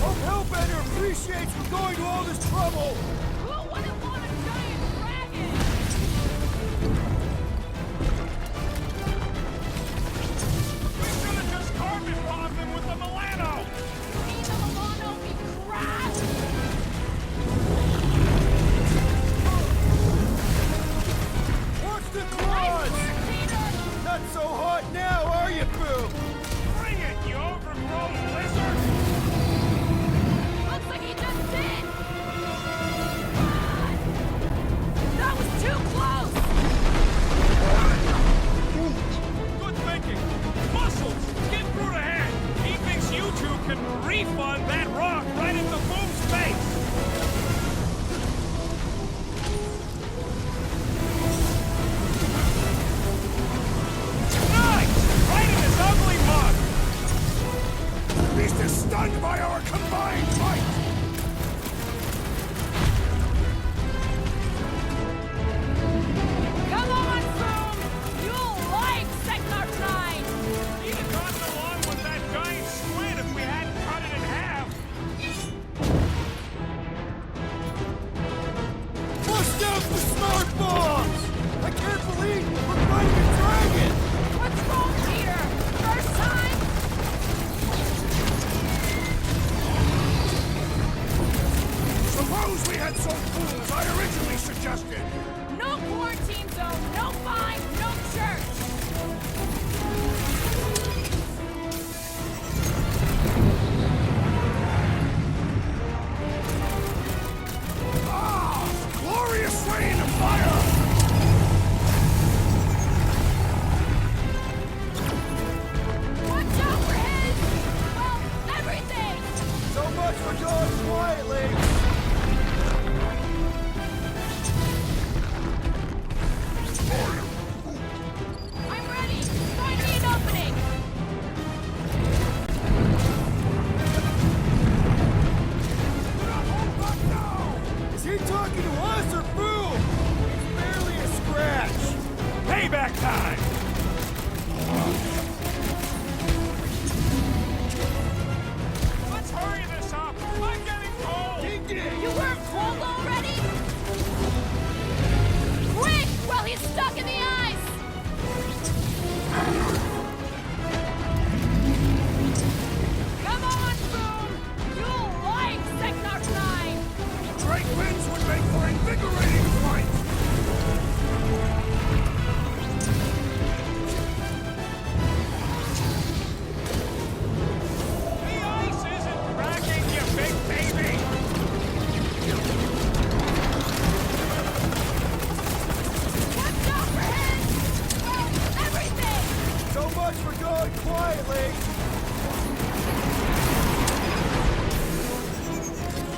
Hope Hellbender appreciates we're going to all this trouble! Who wouldn't want a giant dragon? We should have just carpet bombed him with the Milano! down the smart bombs! I can't believe we're fighting a dragon! What's wrong here? First time? Suppose we had some fool as I originally suggested. No quarantine zone, no fine, no church! Glorious rain of fire! Watch out for his... well, everything! So much for going quietly! I'm ready! Find me an opening! Is he talking to us or Boom? It's barely a scratch! Payback time! Let's hurry this up! I'm getting cold! You weren't cold already? Quick! While he's stuck in the ice! Come on, Boom! You'll like Seknarf 9! Great winds would make for invigorating fight! The ice isn't cracking, you big baby! Watch out for his... well, everything! So much for going quietly!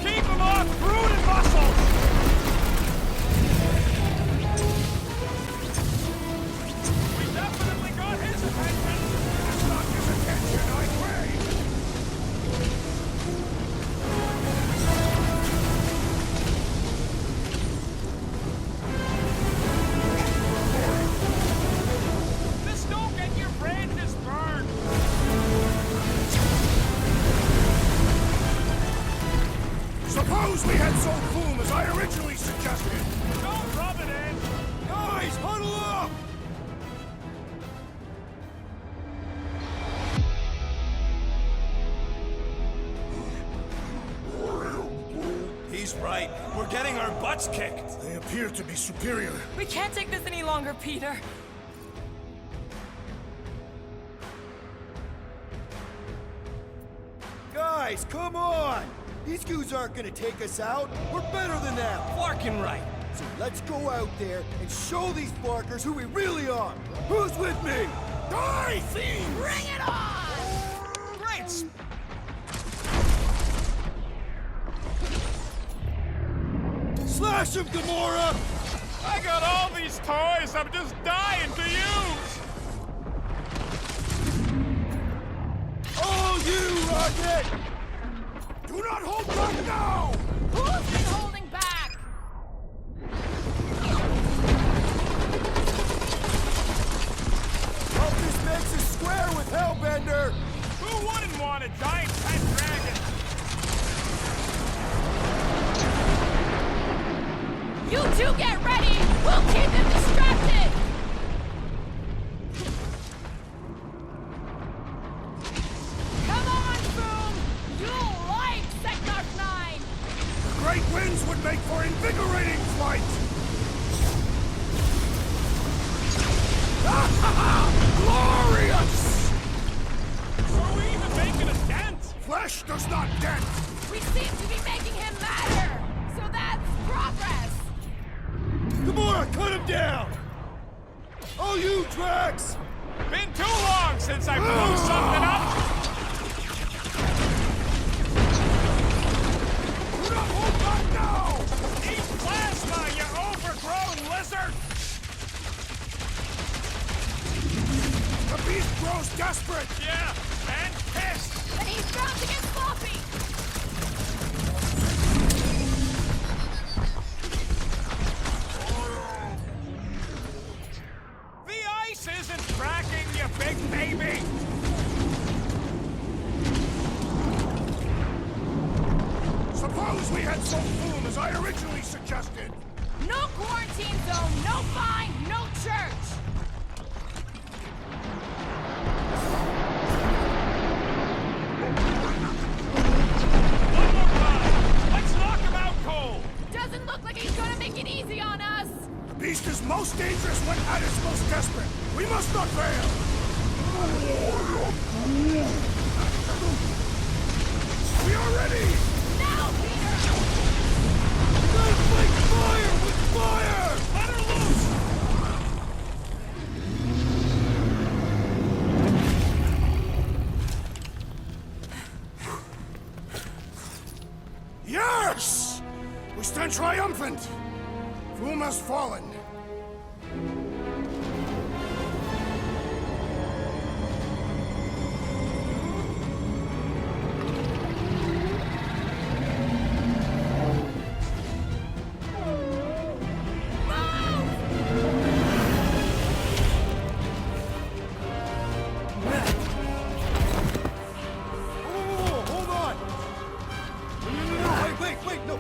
Keep him off Groot and muscles! We definitely got his attention! It's not his attention, I pray! This don't get your branches burned! Suppose we had some fool as I originally suggested. Don't rub it in! Guys, huddle up! He's right. We're getting our butts kicked. They appear to be superior. We can't take this any longer, Peter. Guys, come on! These goons aren't gonna take us out. We're better than them. Larkin right. So let's go out there and show these barkers who we really are. Who's with me? Die, fiends! Bring it on! Great! Slash him, Gamora! I got all these toys I'm just dying to use! Oh, you, Rocket! Do not hold back now! Who's been holding back? Hope this makes us square with Hellbender! Who wouldn't want a giant pet dragon? You two get ready! We'll keep him distracted! Come on, Boom! You'll like Seknarf 9! Great winds would make for invigorating flight! Glorious! Are we even making a dent? Flesh does not dent! We seem to be making him matter! So that's progress! Gamora, cut him down! Oh, you, Drax! Been too long since I blew something up! Do not hold back now! Eat plasma, you overgrown lizard! The beast grows desperate! Yeah, and pissed! And he's bound to get sloppy! The ice isn't cracking, you big baby! Suppose we had some fool as I originally suggested. No Beast is most dangerous when at its most desperate. We must not fail! We are ready! Now, Peter! Gotta fight fire with fire! Let her loose! Yes! We stand triumphant! Foom has fallen. Whoa, hold on! No, wait, no!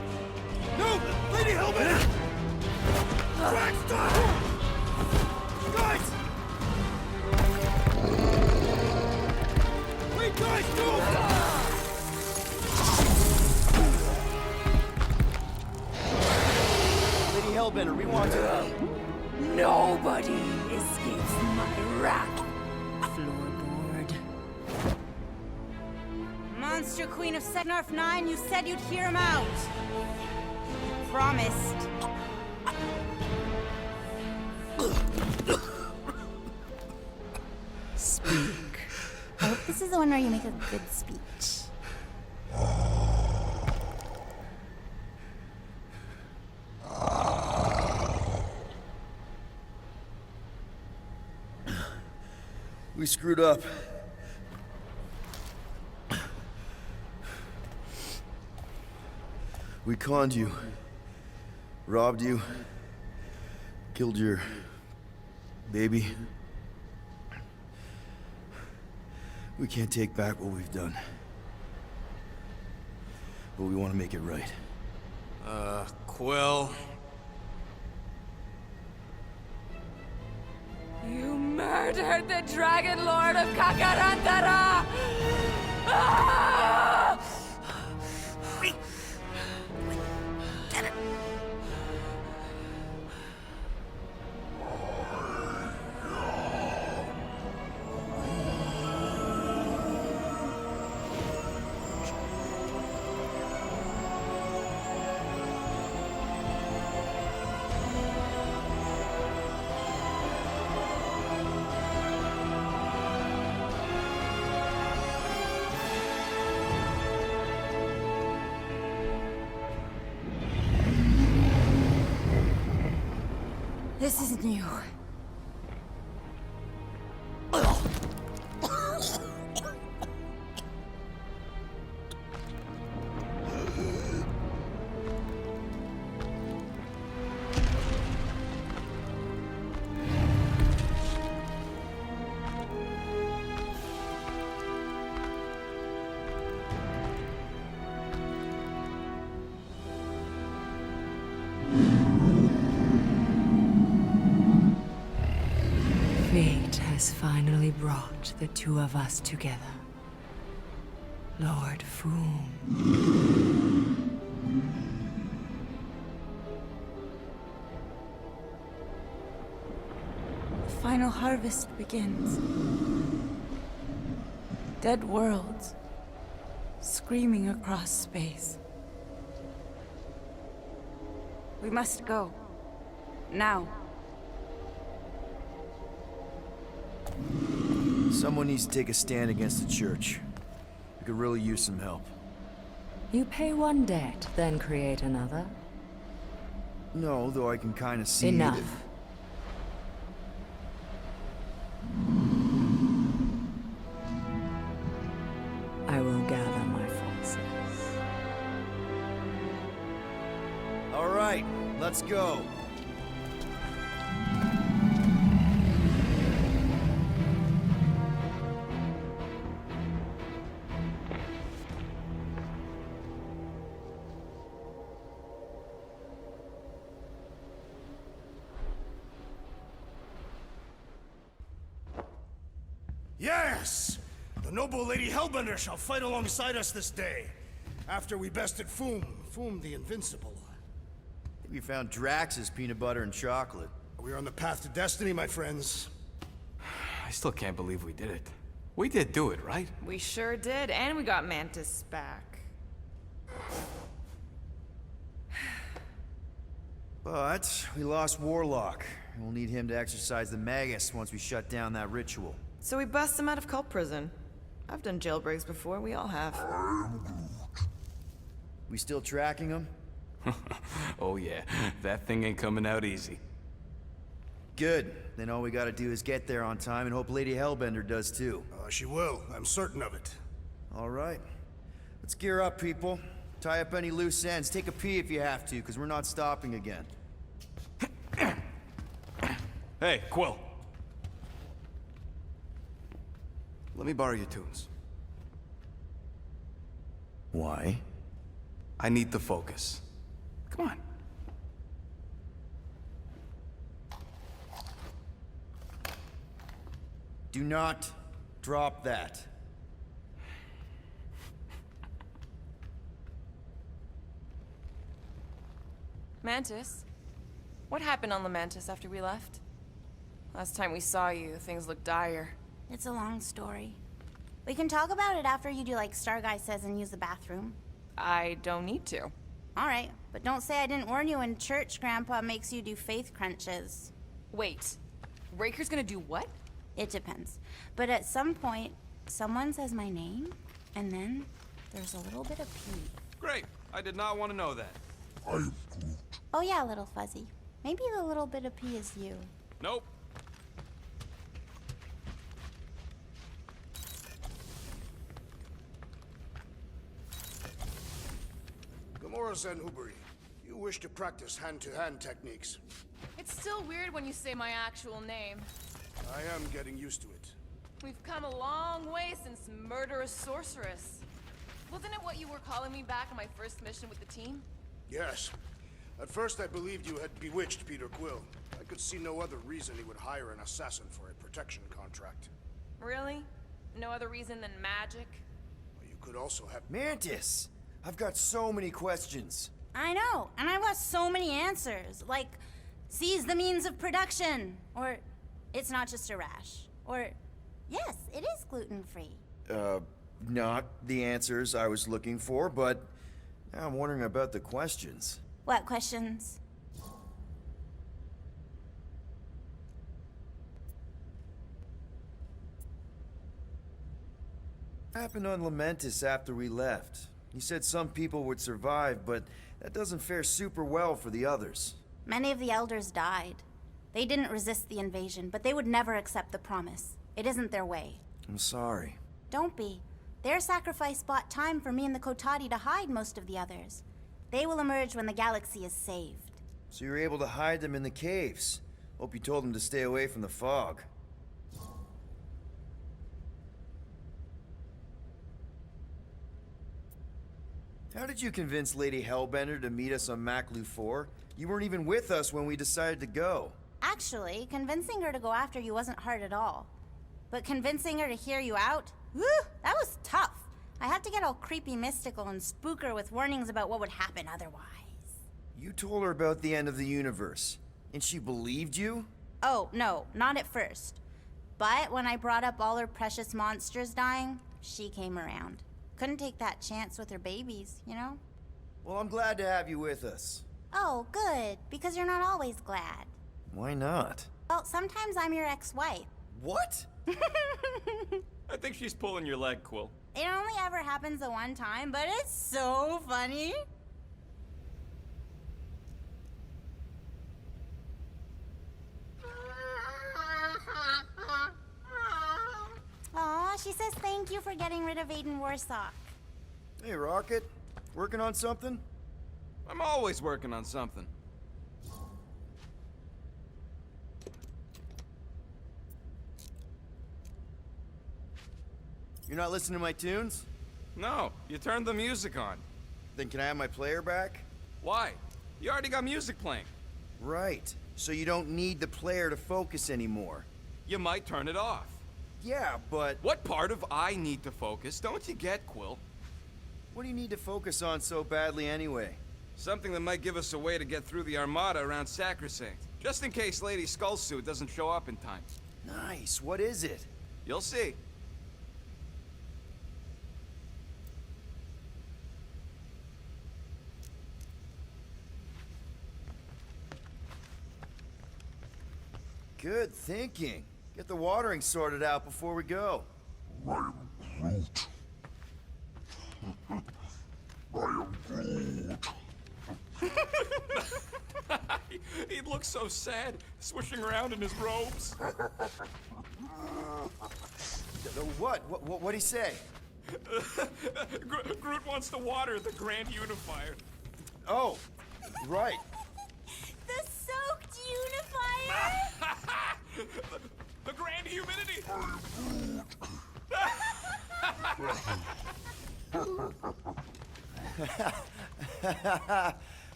No! Lady Hellbender! Drax, stop! Guys! Wait, guys, don't! Lady Hellbender, we want to... Nobody escapes my wrath. Floorboard. Monster Queen of Setnarf 9, you said you'd hear him out. You promised. Speak. I hope this is the one where you make a good speech. We screwed up. We conned you. Robbed you. Killed your... baby. We can't take back what we've done. But we want to make it right. Quill. You murdered the Dragon Lord of Kakarantara! Ah! This is new. Fate has finally brought the two of us together. Lord Foom. The final harvest begins. Dead worlds, screaming across space. We must go. Now. Someone needs to take a stand against the church. We could really use some help. You pay one debt, then create another. No, though I can kind of see Enough. it. I will gather my forces. All right, let's go. Yes! The noble Lady Hellbender shall fight alongside us this day. After we bested Foom the Invincible. I think we found Drax's peanut butter and chocolate. We're on the path to destiny, my friends. I still can't believe we did it. We did do it, right? We sure did, and we got Mantis back. But we lost Warlock. We'll need him to exercise the Magus once we shut down that ritual. So we bust him out of cult prison. I've done jailbreaks before, we all have. We still tracking him? Oh yeah, that thing ain't coming out easy. Good. Then all we gotta do is get there on time and hope Lady Hellbender does too. She will. I'm certain of it. All right. Let's gear up, people. Tie up any loose ends. Take a pee if you have to, because we're not stopping again. Hey, Quill. Let me borrow your tunes. Why? I need to focus. Come on. Do not drop that. Mantis? What happened on the Mantis after we left? Last time we saw you, things looked dire. It's a long story. We can talk about it after you do like Star Guy says and use the bathroom. I don't need to. All right, but don't say I didn't warn you in church Grandpa makes you do faith crunches. Wait, Raker's gonna do what? It depends. But at some point, someone says my name, and then there's a little bit of pee. Great. I did not want to know that. Oh yeah, little fuzzy. Maybe the little bit of pee is you. Nope. Gamora Zenhuberi, you wish to practice hand-to-hand techniques. It's still weird when you say my actual name. I am getting used to it. We've come a long way since Murderous Sorceress. Wasn't it what you were calling me back on my first mission with the team? Yes. At first I believed you had bewitched Peter Quill. I could see no other reason he would hire an assassin for a protection contract. Really? No other reason than magic? You could also have... Mantis! I've got so many questions. I know, and I've got so many answers. Like, seize the means of production. Or, it's not just a rash. Or, yes, it is gluten-free. Not the answers I was looking for, but now I'm wondering about the questions. What questions? What happened on Lamentis after we left? You said some people would survive, but that doesn't fare super well for the others. Many of the elders died. They didn't resist the invasion, but they would never accept the promise. It isn't their way. I'm sorry. Don't be. Their sacrifice bought time for me and the Kotati to hide most of the others. They will emerge when the galaxy is saved. So you were able to hide them in the caves. Hope you told them to stay away from the fog. How did you convince Lady Hellbender to meet us on Maklu 4? You weren't even with us when we decided to go. Actually, convincing her to go after you wasn't hard at all. But convincing her to hear you out? Whew, that was tough. I had to get all creepy mystical and spook her with warnings about what would happen otherwise. You told her about the end of the universe, and she believed you? Oh, no, not at first. But when I brought up all her precious monsters dying, she came around. Couldn't take that chance with her babies, you know? Well, I'm glad to have you with us. Oh, good, because you're not always glad. Why not? Well, sometimes I'm your ex-wife. What? I think she's pulling your leg, Quill. It only ever happens the one time, but it's so funny. Aw, she says thank you for getting rid of Aiden Warsock. Hey, Rocket. Working on something? I'm always working on something. You're not listening to my tunes? No, you turned the music on. Then can I have my player back? Why? You already got music playing. Right. So you don't need the player to focus anymore. You might turn it off. Yeah, but... What part of I need to focus don't you get, Quill? What do you need to focus on so badly anyway? Something that might give us a way to get through the Armada around Sacrosanct. Just in case Lady Skullsuit doesn't show up in time. Nice. What is it? You'll see. Good thinking. Get the watering sorted out before we go. I am Groot. I am Groot. He looks so sad, swishing around in his robes. What'd he say? Groot wants to water the Grand Unifier. Oh, right. The soaked unifier? The Grand Humidity!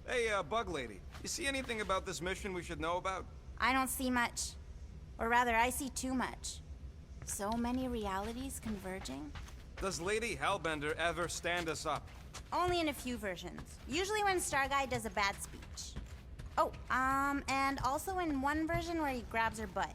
Hey, Bug Lady, you see anything about this mission we should know about? I don't see much. Or rather, I see too much. So many realities converging. Does Lady Hellbender ever stand us up? Only in a few versions. Usually when Star Guy does a bad speech. Oh, and also in one version where he grabs her butt.